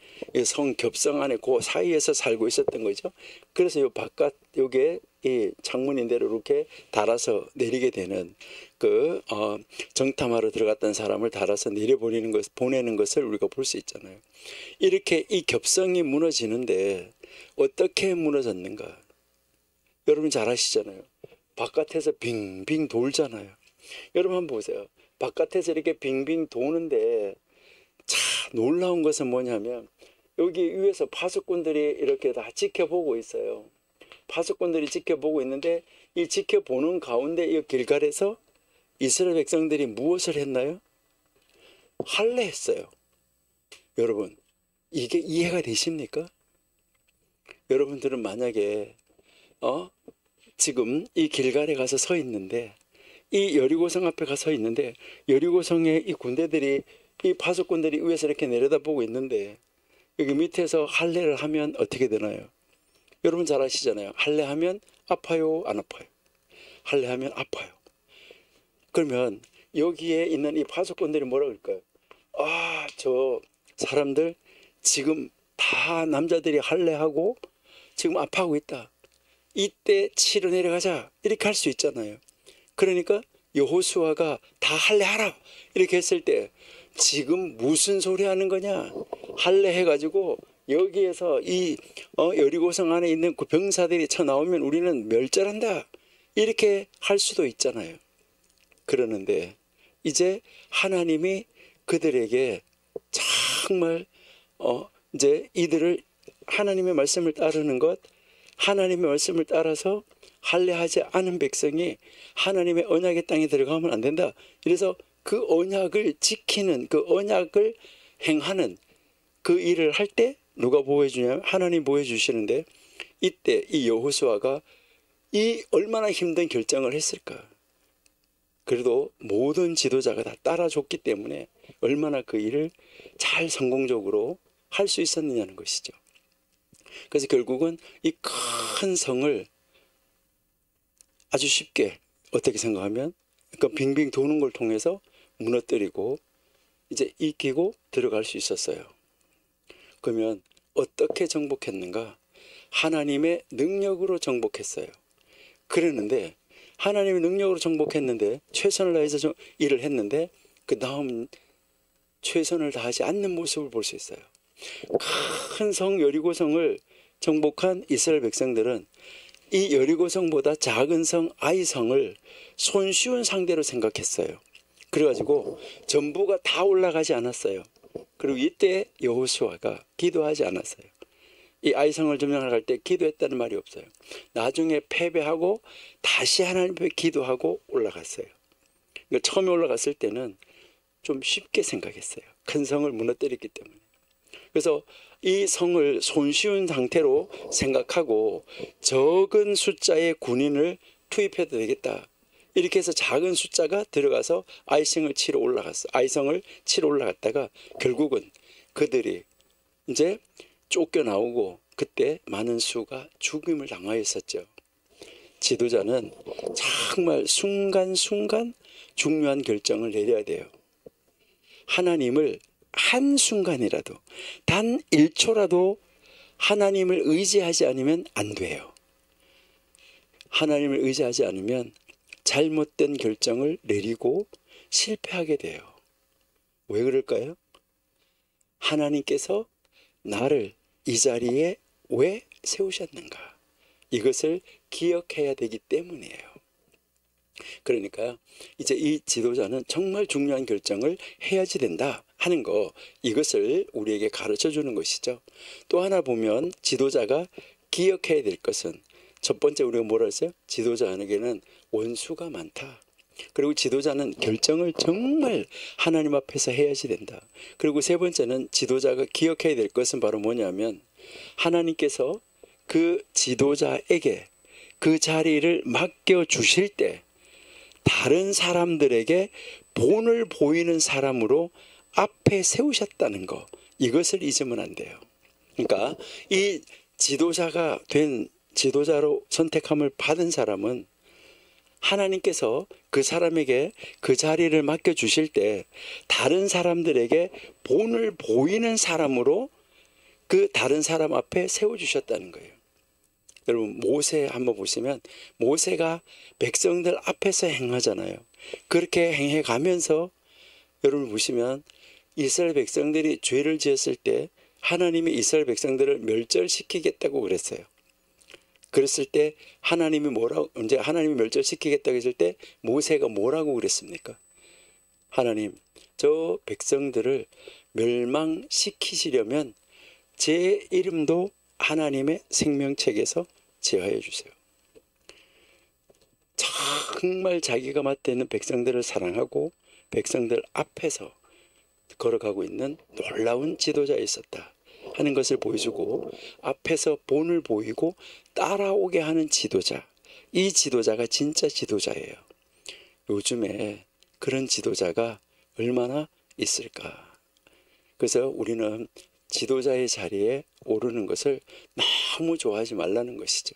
성 겹성 안에 그 사이에서 살고 있었던 거죠. 그래서 요 바깥 요게 이 창문인대로 이렇게 달아서 내리게 되는 그 정탐하러 들어갔던 사람을 달아서 내려보내는 것, 보내는 것을 우리가 볼 수 있잖아요. 이렇게 이 겹성이 무너지는데 어떻게 무너졌는가? 여러분 잘 아시잖아요. 바깥에서 빙빙 돌잖아요. 여러분 한번 보세요. 바깥에서 이렇게 빙빙 도는데 참 놀라운 것은 뭐냐면 여기 위에서 파수꾼들이 이렇게 다 지켜보고 있어요. 파수꾼들이 지켜보고 있는데 이 지켜보는 가운데 이 길갈에서 이스라엘 백성들이 무엇을 했나요? 할례했어요. 여러분 이게 이해가 되십니까? 여러분들은 만약에 지금 이 길갈에 가서 서 있는데, 이 여리고성 앞에 가서 서 있는데 여리고성의 이 군대들이, 이 파수꾼들이 위에서 이렇게 내려다보고 있는데 여기 밑에서 할례를 하면 어떻게 되나요? 여러분 잘 아시잖아요. 할례하면 아파요, 안 아파요? 할례하면 아파요. 그러면 여기에 있는 이 파수꾼들이 뭐라 그럴까요? 저 사람들 지금 다 남자들이 할례하고 지금 아파하고 있다. 이때 치러 내려가자. 이렇게 할 수 있잖아요. 그러니까 여호수아가 다 할례하라 이렇게 했을 때 지금 무슨 소리 하는 거냐? 할례해가지고 여기에서 이 여리고성 안에 있는 그 병사들이 쳐 나오면 우리는 멸절한다. 이렇게 할 수도 있잖아요. 그러는데 이제 하나님이 그들에게 정말 이제 이들을 하나님의 말씀을 따르는 것, 하나님의 말씀을 따라서 할례하지 않은 백성이 하나님의 언약의 땅에 들어가면 안 된다. 그래서 그 언약을 지키는, 그 언약을 행하는 그 일을 할 때 누가 보호해 주냐면 하나님 보호해 주시는데, 이때 이 여호수아가 이 얼마나 힘든 결정을 했을까. 그래도 모든 지도자가 다 따라줬기 때문에 얼마나 그 일을 잘 성공적으로 할 수 있었느냐는 것이죠. 그래서 결국은 이 큰 성을 아주 쉽게 어떻게 생각하면 그러니까 빙빙 도는 걸 통해서 무너뜨리고 이제 이기고 들어갈 수 있었어요. 그러면 어떻게 정복했는가? 하나님의 능력으로 정복했어요. 그랬는데 하나님의 능력으로 정복했는데 최선을 다해서 일을 했는데 그 다음 최선을 다하지 않는 모습을 볼 수 있어요. 큰 성 여리고성을 정복한 이스라엘 백성들은 이 여리고성보다 작은 성 아이성을 손쉬운 상대로 생각했어요. 그래가지고 전부가 다 올라가지 않았어요. 그리고 이때 여호수아가 기도하지 않았어요. 이 아이성을 점령하러 갈 때 기도했다는 말이 없어요. 나중에 패배하고 다시 하나님 앞에 기도하고 올라갔어요. 그러니까 처음에 올라갔을 때는 좀 쉽게 생각했어요. 큰 성을 무너뜨렸기 때문에. 그래서 이 성을 손쉬운 상태로 생각하고 적은 숫자의 군인을 투입해도 되겠다. 이렇게 해서 작은 숫자가 들어가서 아이성을 치러 올라갔다가 결국은 그들이 이제 쫓겨나오고 그때 많은 수가 죽임을 당하였었죠. 지도자는 정말 순간순간 중요한 결정을 내려야 돼요. 하나님을 한순간이라도 단 1초라도 하나님을 의지하지 않으면 안 돼요. 하나님을 의지하지 않으면 잘못된 결정을 내리고 실패하게 돼요. 왜 그럴까요? 하나님께서 나를 이 자리에 왜 세우셨는가? 이것을 기억해야 되기 때문이에요. 그러니까 이제 이 지도자는 정말 중요한 결정을 해야지 된다 하는 거, 이것을 우리에게 가르쳐 주는 것이죠. 또 하나 보면 지도자가 기억해야 될 것은, 첫 번째 우리가 뭐라 했어요? 지도자에게는 원수가 많다. 그리고 지도자는 결정을 정말 하나님 앞에서 해야지 된다. 그리고 세 번째는 지도자가 기억해야 될 것은 바로 뭐냐면 하나님께서 그 지도자에게 그 자리를 맡겨주실 때 다른 사람들에게 본을 보이는 사람으로 앞에 세우셨다는 거, 이것을 잊으면 안 돼요. 그러니까 이 지도자가 된 지도자로 선택함을 받은 사람은 하나님께서 그 사람에게 그 자리를 맡겨주실 때 다른 사람들에게 본을 보이는 사람으로 그 다른 사람 앞에 세워주셨다는 거예요. 여러분 모세 한번 보시면 모세가 백성들 앞에서 행하잖아요. 그렇게 행해가면서 여러분 보시면 이스라엘 백성들이 죄를 지었을 때 하나님이 이스라엘 백성들을 멸절시키겠다고 그랬어요. 그랬을 때 하나님이 멸절시키겠다고 했을 때 모세가 뭐라고 그랬습니까? 하나님, 저 백성들을 멸망시키시려면 제 이름도 하나님의 생명책에서 제하여 주세요. 정말 자기가 맡아 있는 백성들을 사랑하고 백성들 앞에서 걸어가고 있는 놀라운 지도자에 있었다 하는 것을 보여주고, 앞에서 본을 보이고 따라오게 하는 지도자, 이 지도자가 진짜 지도자예요. 요즘에 그런 지도자가 얼마나 있을까. 그래서 우리는 지도자의 자리에 오르는 것을 너무 좋아하지 말라는 것이죠.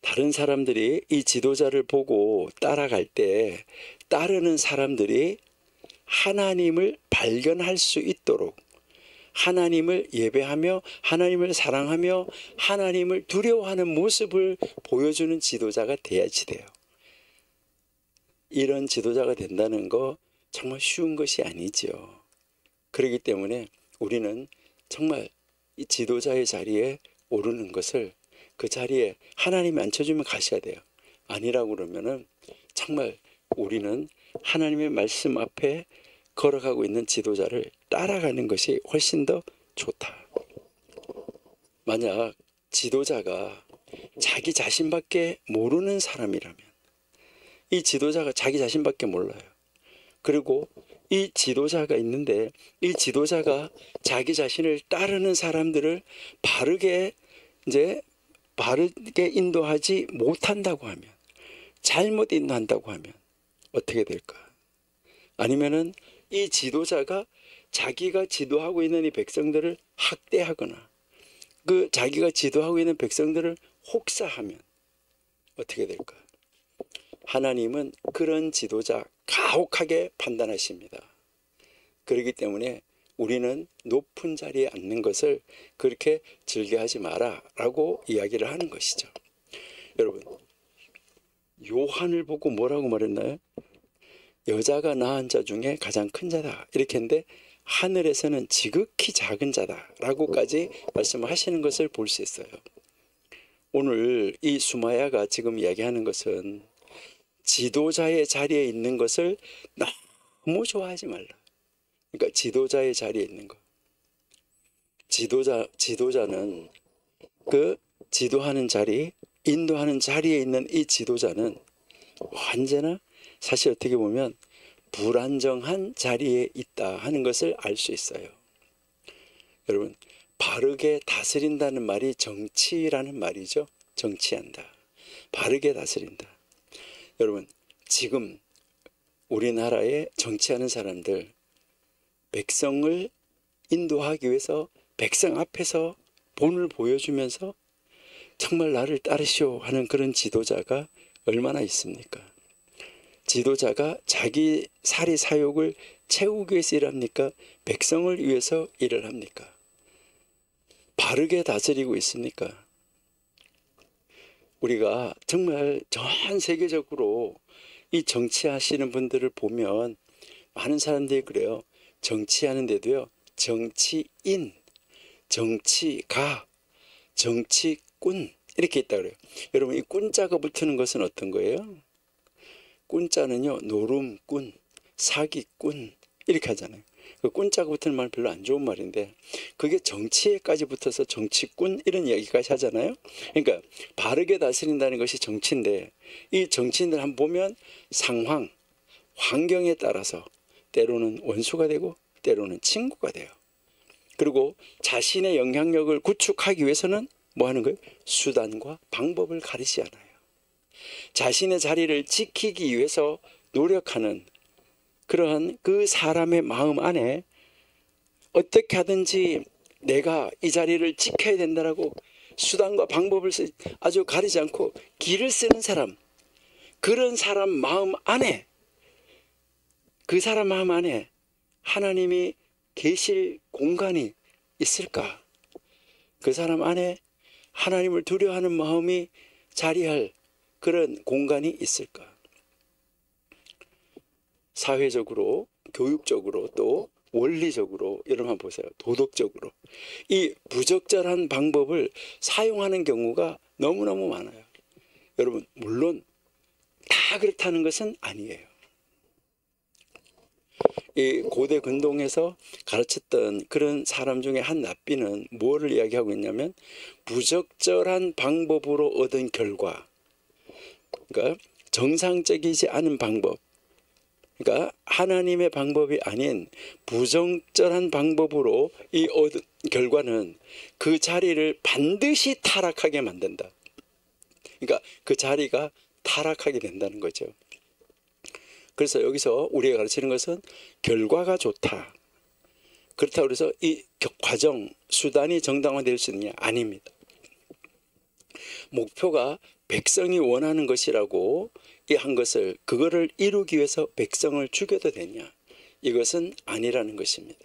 다른 사람들이 이 지도자를 보고 따라갈 때 따르는 사람들이 하나님을 발견할 수 있도록 하나님을 예배하며 하나님을 사랑하며 하나님을 두려워하는 모습을 보여주는 지도자가 돼야지 돼요. 이런 지도자가 된다는 거 정말 쉬운 것이 아니지요. 그렇기 때문에 우리는 정말 이 지도자의 자리에 오르는 것을, 그 자리에 하나님이 앉혀주면 가셔야 돼요. 아니라고 그러면은 정말 우리는 하나님의 말씀 앞에 걸어가고 있는 지도자를 따라가는 것이 훨씬 더 좋다. 만약 지도자가 자기 자신밖에 모르는 사람이라면, 이 지도자가 자기 자신밖에 몰라요. 그리고 이 지도자가 있는데 이 지도자가 자기 자신을 따르는 사람들을 바르게 인도하지 못한다고 하면, 잘못 인도한다고 하면 어떻게 될까? 아니면은 이 지도자가 자기가 지도하고 있는 이 백성들을 학대하거나 그 자기가 지도하고 있는 백성들을 혹사하면 어떻게 될까? 하나님은 그런 지도자 가혹하게 판단하십니다. 그렇기 때문에 우리는 높은 자리에 앉는 것을 그렇게 즐겨하지 마라 라고 이야기를 하는 것이죠. 여러분, 요한을 보고 뭐라고 말했나요? 여자가 낳은 자 중에 가장 큰 자다 이렇게 했는데 하늘에서는 지극히 작은 자다 라고까지 말씀하시는 것을 볼 수 있어요. 오늘 이 수마야가 지금 이야기하는 것은 지도자의 자리에 있는 것을 너무 좋아하지 말라. 그러니까 지도자의 자리에 있는 것. 지도자는 그 지도하는 자리, 인도하는 자리에 있는 이 지도자는 언제나 사실 어떻게 보면 불안정한 자리에 있다 하는 것을 알 수 있어요. 여러분, 바르게 다스린다는 말이 정치라는 말이죠. 정치한다. 바르게 다스린다. 여러분, 지금 우리나라에 정치하는 사람들, 백성을 인도하기 위해서 백성 앞에서 본을 보여주면서 정말 나를 따르시오 하는 그런 지도자가 얼마나 있습니까? 지도자가 자기 사리 사욕을 채우기 위해서 일합니까? 백성을 위해서 일을 합니까? 바르게 다스리고 있습니까? 우리가 정말 전 세계적으로 이 정치하시는 분들을 보면 많은 사람들이 그래요. 정치하는데도요, 정치인, 정치가, 정치꾼 이렇게 있다 그래요. 여러분, 이 꾼자가 붙는 것은 어떤 거예요? 꾼자는요, 노름꾼, 사기꾼 이렇게 하잖아요. 그 꾼자가 붙는 말 별로 안 좋은 말인데 그게 정치에까지 붙어서 정치꾼 이런 이야기까지 하잖아요. 그러니까 바르게 다스린다는 것이 정치인데 이 정치인들 한번 보면 상황, 환경에 따라서 때로는 원수가 되고 때로는 친구가 돼요. 그리고 자신의 영향력을 구축하기 위해서는 뭐 하는 거예요? 수단과 방법을 가리지 않아요. 자신의 자리를 지키기 위해서 노력하는 그러한 그 사람의 마음 안에 어떻게 하든지 내가 이 자리를 지켜야 된다라고 수단과 방법을 아주 가리지 않고 길을 쓰는 사람, 그런 사람 마음 안에, 그 사람 마음 안에 하나님이 계실 공간이 있을까? 그 사람 안에 하나님을 두려워하는 마음이 자리할 그런 공간이 있을까? 사회적으로, 교육적으로, 또 원리적으로, 여러분 한번 보세요. 도덕적으로 이 부적절한 방법을 사용하는 경우가 너무너무 많아요. 여러분 물론 다 그렇다는 것은 아니에요. 이 고대 근동에서 가르쳤던 그런 사람 중에 한 납비는 뭐를 이야기하고 있냐면 부적절한 방법으로 얻은 결과, 그러니까 정상적이지 않은 방법, 그러니까 하나님의 방법이 아닌 부정절한 방법으로 이 얻은 결과는 그 자리를 반드시 타락하게 만든다. 그러니까 그 자리가 타락하게 된다는 거죠. 그래서 여기서 우리가 가르치는 것은 결과가 좋다. 그렇다고 해서 이 과정, 수단이 정당화될 수 있느냐? 아닙니다. 목표가 백성이 원하는 것이라고 한 것을 그거를 이루기 위해서 백성을 죽여도 되냐? 이것은 아니라는 것입니다.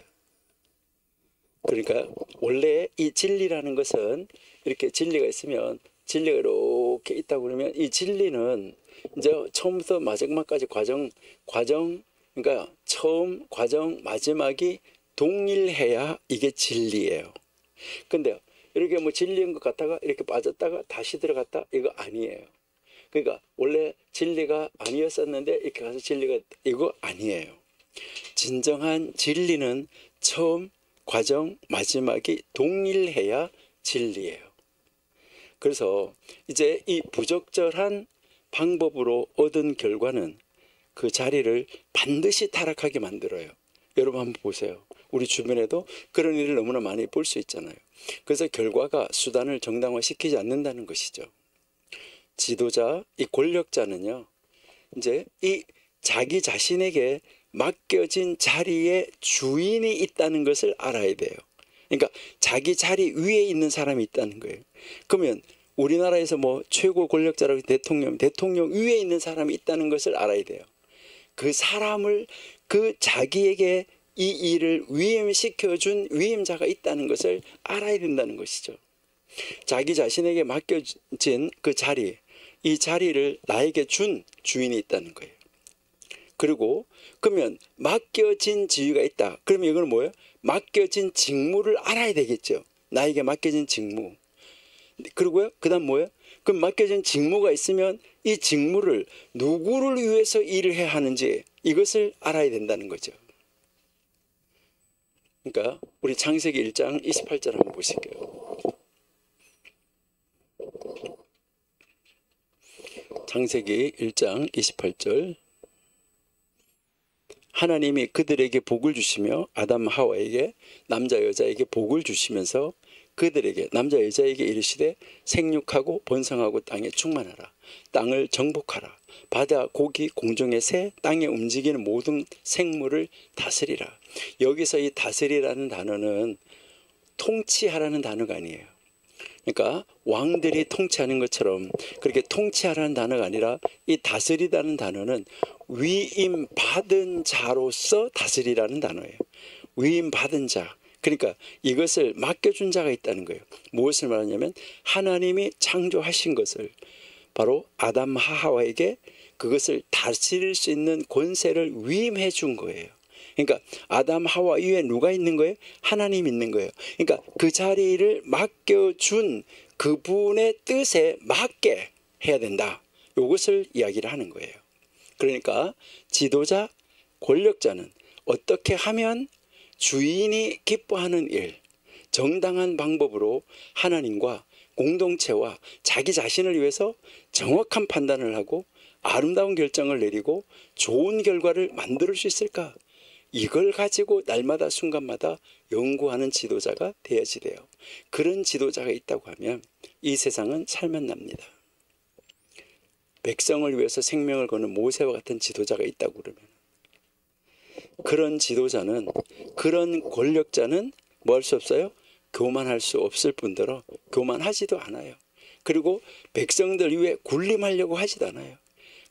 그러니까 원래 이 진리라는 것은 이렇게 진리가 있으면 진리가 이렇게 있다고 그러면 이 진리는 이제 처음부터 마지막까지 과정 그러니까 처음 과정 마지막이 동일해야 이게 진리예요. 근데 이렇게 뭐 진리인 것 같다가 이렇게 빠졌다가 다시 들어갔다 이거 아니에요. 그러니까 원래 진리가 아니었었는데 이렇게 가서 진리가 이거 아니에요. 진정한 진리는 처음 과정 마지막이 동일해야 진리예요. 그래서 이제 이 부적절한 방법으로 얻은 결과는 그 자리를 반드시 타락하게 만들어요. 여러분 한번 보세요. 우리 주변에도 그런 일을 너무나 많이 볼 수 있잖아요. 그래서 결과가 수단을 정당화시키지 않는다는 것이죠. 지도자, 이 권력자는요, 이제 이 자기 자신에게 맡겨진 자리에 주인이 있다는 것을 알아야 돼요. 그러니까 자기 자리 위에 있는 사람이 있다는 거예요. 그러면 우리나라에서 뭐 최고 권력자라고 대통령 위에 있는 사람이 있다는 것을 알아야 돼요. 그 사람을 그 자기에게 이 일을 위임시켜준 위임자가 있다는 것을 알아야 된다는 것이죠. 자기 자신에게 맡겨진 그 자리, 이 자리를 나에게 준 주인이 있다는 거예요. 그리고 그러면 맡겨진 지위가 있다. 그러면 이건 뭐예요? 맡겨진 직무를 알아야 되겠죠. 나에게 맡겨진 직무. 그리고요, 그 다음 뭐예요? 그럼 맡겨진 직무가 있으면 이 직무를 누구를 위해서 일을 해야 하는지 이것을 알아야 된다는 거죠. 그러니까 우리 창세기 1장 28절 한번 보실게요. 창세기 1장 28절. 하나님이 그들에게 복을 주시며 아담 하와에게 남자 여자에게 복을 주시면서 그들에게 남자 여자에게 이르시되 생육하고 번성하고 땅에 충만하라. 땅을 정복하라. 바다 고기 공중의 새 땅에 움직이는 모든 생물을 다스리라. 여기서 이 다스리라는 단어는 통치하라는 단어가 아니에요. 그러니까 왕들이 통치하는 것처럼 그렇게 통치하라는 단어가 아니라 이 다스리다는 단어는 위임받은 자로서 다스리라는 단어예요. 위임받은 자. 그러니까 이것을 맡겨준 자가 있다는 거예요. 무엇을 말하냐면 하나님이 창조하신 것을 바로 아담 하와에게 그것을 다스릴 수 있는 권세를 위임해 준 거예요. 그러니까 아담 하와 이외에 누가 있는 거예요? 하나님 있는 거예요. 그러니까 그 자리를 맡겨준 그분의 뜻에 맞게 해야 된다. 이것을 이야기를 하는 거예요. 그러니까 지도자, 권력자는 어떻게 하면 주인이 기뻐하는 일, 정당한 방법으로 하나님과 공동체와 자기 자신을 위해서 정확한 판단을 하고 아름다운 결정을 내리고 좋은 결과를 만들 수 있을까? 이걸 가지고 날마다 순간마다 연구하는 지도자가 되어야지 돼요. 그런 지도자가 있다고 하면 이 세상은 살만납니다. 백성을 위해서 생명을 거는 모세와 같은 지도자가 있다고 그러면, 그런 지도자는, 그런 권력자는 뭐 할 수 없어요? 교만할 수 없을 뿐더러 교만하지도 않아요. 그리고 백성들 위해 군림하려고 하지도 않아요.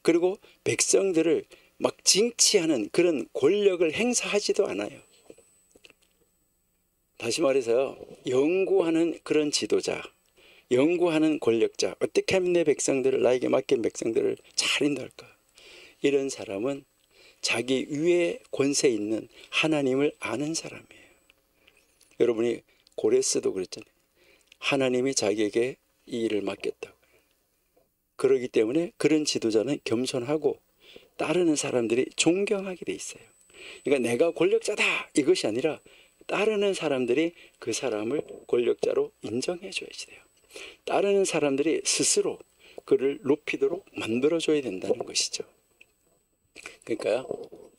그리고 백성들을 막 징치하는 그런 권력을 행사하지도 않아요. 다시 말해서 연구하는 그런 지도자, 연구하는 권력자, 어떻게 하면 내 백성들을, 나에게 맡긴 백성들을 잘 인도할까? 이런 사람은 자기 위에 권세 있는 하나님을 아는 사람이에요. 여러분이 고레스도 그랬잖아요. 하나님이 자기에게 이 일을 맡겼다고. 그렇기 때문에 그런 지도자는 겸손하고 따르는 사람들이 존경하게 돼 있어요. 그러니까 내가 권력자다 이것이 아니라 따르는 사람들이 그 사람을 권력자로 인정해 줘야지 돼요. 따르는 사람들이 스스로 그를 높이도록 만들어줘야 된다는 것이죠. 그러니까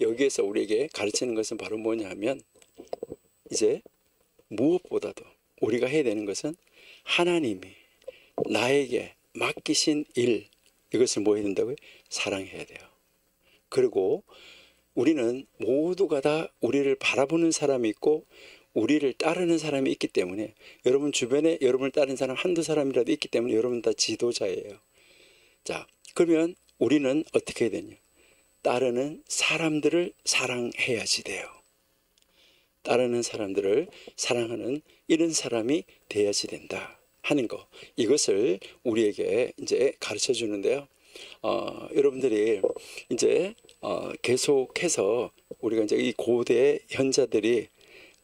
여기에서 우리에게 가르치는 것은 바로 뭐냐 하면, 이제 무엇보다도 우리가 해야 되는 것은 하나님이 나에게 맡기신 일, 이것을 뭐 해야 된다고요? 사랑해야 돼요. 그리고 우리는 모두가 다 우리를 바라보는 사람이 있고 우리를 따르는 사람이 있기 때문에, 여러분 주변에 여러분을 따르는 사람 한두 사람이라도 있기 때문에 여러분 다 지도자예요. 자, 그러면 우리는 어떻게 해야 되냐? 따르는 사람들을 사랑해야지 돼요. 따르는 사람들을 사랑하는 이런 사람이 돼야지 된다 하는 거, 이것을 우리에게 이제 가르쳐 주는데요. 여러분들이 이제 계속해서 우리가 이제 이 고대 현자들이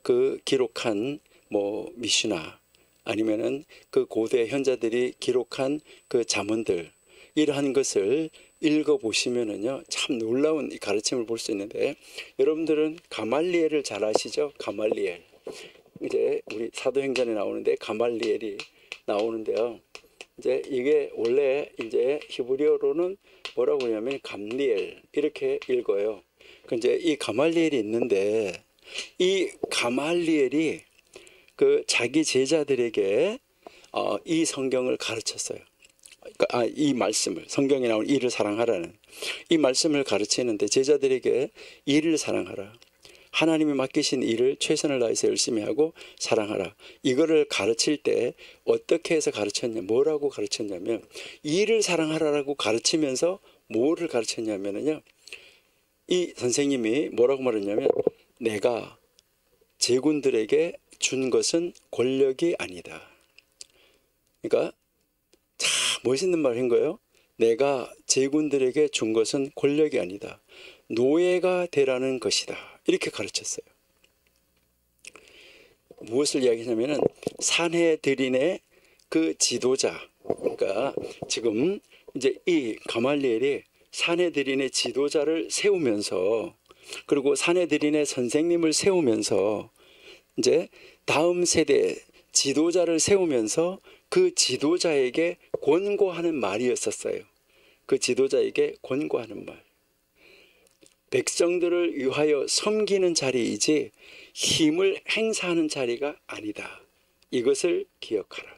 그 기록한 뭐 미슈나, 아니면은 그 고대 현자들이 기록한 그 잠언들, 이러한 것을 읽어보시면은요, 참 놀라운 가르침을 볼 수 있는데, 여러분들은 가말리엘을 잘 아시죠? 가말리엘. 이제 우리 사도행전에 나오는데 가말리엘이 나오는데요. 이제 이게 원래 이제 히브리어로는 뭐라고 하냐면 감리엘 이렇게 읽어요. 그 이제 이 가말리엘이 있는데, 이 가말리엘이 그 자기 제자들에게 이 성경을 가르쳤어요. 이 말씀을, 성경에 나온 이를 사랑하라는 이 말씀을 가르치는데, 제자들에게 이를 사랑하라, 하나님이 맡기신 일을 최선을 다해서 열심히 하고 사랑하라, 이거를 가르칠 때 어떻게 해서 가르쳤냐, 뭐라고 가르쳤냐면, 이를 사랑하라라고 가르치면서 뭐를 가르쳤냐면요, 이 선생님이 뭐라고 말했냐면, 내가 제군들에게 준 것은 권력이 아니다. 그러니까 참 멋있는 말인 거예요. 내가 제군들에게 준 것은 권력이 아니다, 노예가 되라는 것이다, 이렇게 가르쳤어요. 무엇을 이야기하냐면은 산헤드린의 그 지도자, 그러니까 지금 이제 이 가말리엘이 산헤드린의 지도자를 세우면서, 그리고 산헤드린의 선생님을 세우면서, 이제 다음 세대 지도자를 세우면서 그 지도자에게 권고하는 말이었었어요. 그 지도자에게 권고하는 말. 백성들을 위하여 섬기는 자리이지 힘을 행사하는 자리가 아니다. 이것을 기억하라.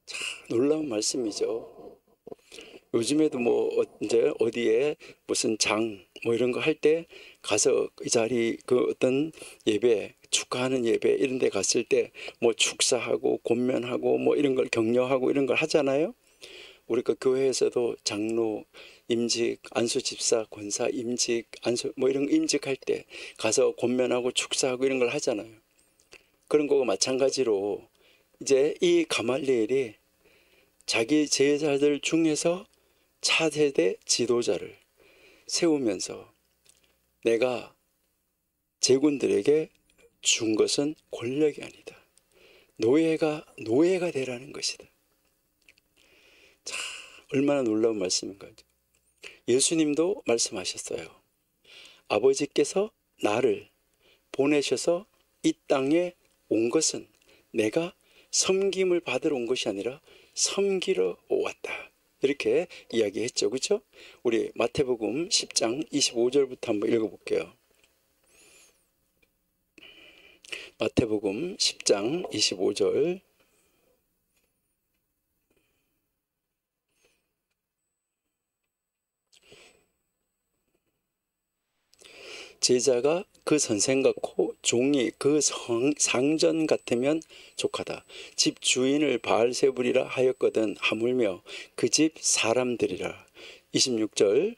참 놀라운 말씀이죠. 요즘에도 뭐 이제 어디에 무슨 장 뭐 이런 거 할 때 가서 이 자리 그 어떤 예배, 축하하는 예배 이런 데 갔을 때 뭐 축사하고 권면하고 뭐 이런 걸 격려하고 이런 걸 하잖아요. 우리 그 교회에서도 장로 임직, 안수 집사, 권사 임직, 안수 뭐 이런 임직할 때 가서 권면하고 축사하고 이런 걸 하잖아요. 그런 거와 마찬가지로 이제 이 가말리엘이 자기 제자들 중에서 차세대 지도자를 세우면서, 내가 제군들에게 준 것은 권력이 아니다, 노예가 되라는 것이다. 참 얼마나 놀라운 말씀인가요. 예수님도 말씀하셨어요. 아버지께서 나를 보내셔서 이 땅에 온 것은 내가 섬김을 받으러 온 것이 아니라 섬기러 왔다. 이렇게 이야기했죠. 그렇죠? 우리 마태복음 10장 25절부터 한번 읽어볼게요. 마태복음 10장 25절. 제자가 그 선생 같고 종이 그 상전 같으면 족하다. 집 주인을 바알세불이라 하였거든 하물며 그 집 사람들이라. 26절.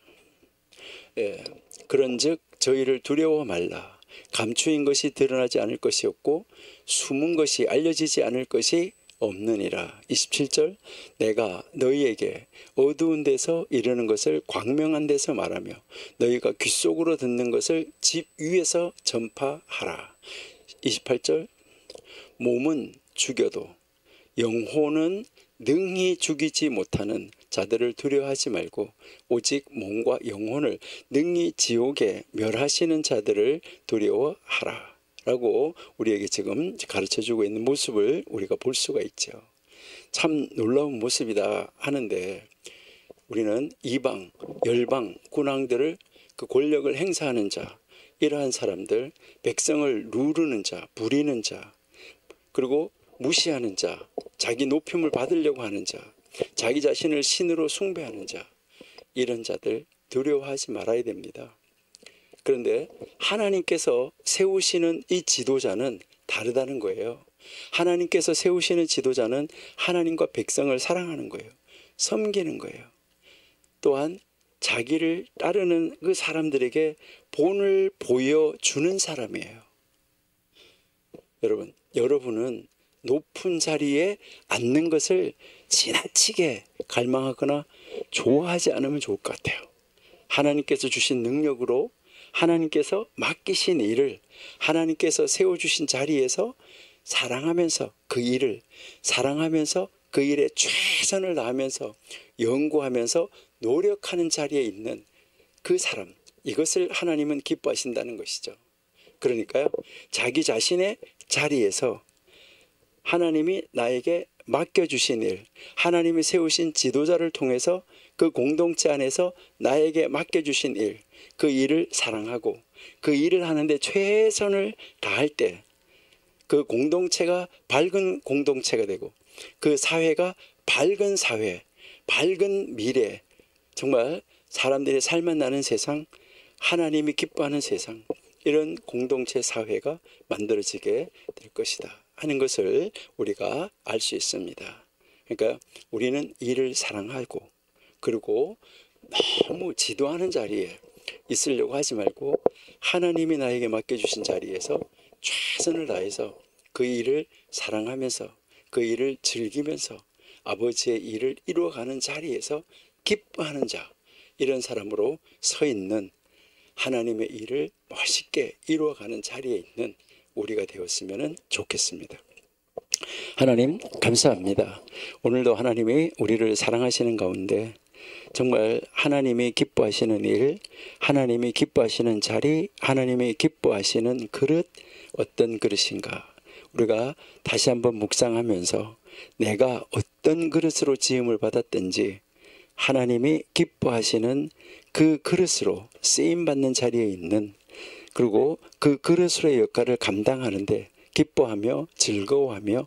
그런즉 저희를 두려워 말라. 감추인 것이 드러나지 않을 것이 없고 숨은 것이 알려지지 않을 것이 없느니라. 27절. 내가 너희에게 어두운 데서 이르는 것을 광명한 데서 말하며 너희가 귓속으로 듣는 것을 집 위에서 전파하라. 28절. 몸은 죽여도 영혼은 능히 죽이지 못하는 자들을 두려워하지 말고 오직 몸과 영혼을 능히 지옥에 멸하시는 자들을 두려워하라. 라고 우리에게 지금 가르쳐주고 있는 모습을 우리가 볼 수가 있죠. 참 놀라운 모습이다 하는데 우리는 이방, 열방, 군왕들을 그 권력을 행사하는 자, 이러한 사람들, 백성을 누르는 자, 부리는 자, 그리고 무시하는 자, 자기 높임을 받으려고 하는 자, 자기 자신을 신으로 숭배하는 자, 이런 자들 두려워하지 말아야 됩니다. 그런데 하나님께서 세우시는 이 지도자는 다르다는 거예요. 하나님께서 세우시는 지도자는 하나님과 백성을 사랑하는 거예요. 섬기는 거예요. 또한 자기를 따르는 그 사람들에게 본을 보여주는 사람이에요. 여러분은 높은 자리에 앉는 것을 지나치게 갈망하거나 좋아하지 않으면 좋을 것 같아요. 하나님께서 주신 능력으로 하나님께서 맡기신 일을 하나님께서 세워주신 자리에서 사랑하면서 그 일을 사랑하면서 그 일에 최선을 다하면서 연구하면서 노력하는 자리에 있는 그 사람, 이것을 하나님은 기뻐하신다는 것이죠. 그러니까요, 자기 자신의 자리에서 하나님이 나에게 맡겨주신 일, 하나님이 세우신 지도자를 통해서 그 공동체 안에서 나에게 맡겨주신 일, 그 일을 사랑하고 그 일을 하는데 최선을 다할 때 그 공동체가 밝은 공동체가 되고 그 사회가 밝은 사회, 밝은 미래, 정말 사람들이 살만 나는 세상, 하나님이 기뻐하는 세상, 이런 공동체 사회가 만들어지게 될 것이다 하는 것을 우리가 알 수 있습니다. 그러니까 우리는 일을 사랑하고 그리고 너무 지도하는 자리에 있으려고 하지 말고 하나님이 나에게 맡겨주신 자리에서 최선을 다해서 그 일을 사랑하면서 그 일을 즐기면서 아버지의 일을 이루어가는 자리에서 기뻐하는 자, 이런 사람으로 서 있는 하나님의 일을 멋있게 이루어가는 자리에 있는 우리가 되었으면 좋겠습니다. 하나님 감사합니다. 오늘도 하나님이 우리를 사랑하시는 가운데 정말 하나님이 기뻐하시는 일, 하나님이 기뻐하시는 자리, 하나님이 기뻐하시는 그릇, 어떤 그릇인가 우리가 다시 한번 묵상하면서 내가 어떤 그릇으로 지음을 받았든지 하나님이 기뻐하시는 그 그릇으로 쓰임받는 자리에 있는, 그리고 그 그릇으로의 역할을 감당하는데 기뻐하며 즐거워하며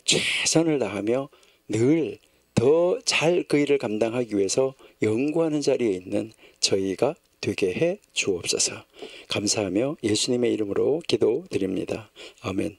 최선을 다하며 늘 더 잘 그 일을 감당하기 위해서 연구하는 자리에 있는 저희가 되게 해 주옵소서. 감사하며 예수님의 이름으로 기도드립니다. 아멘.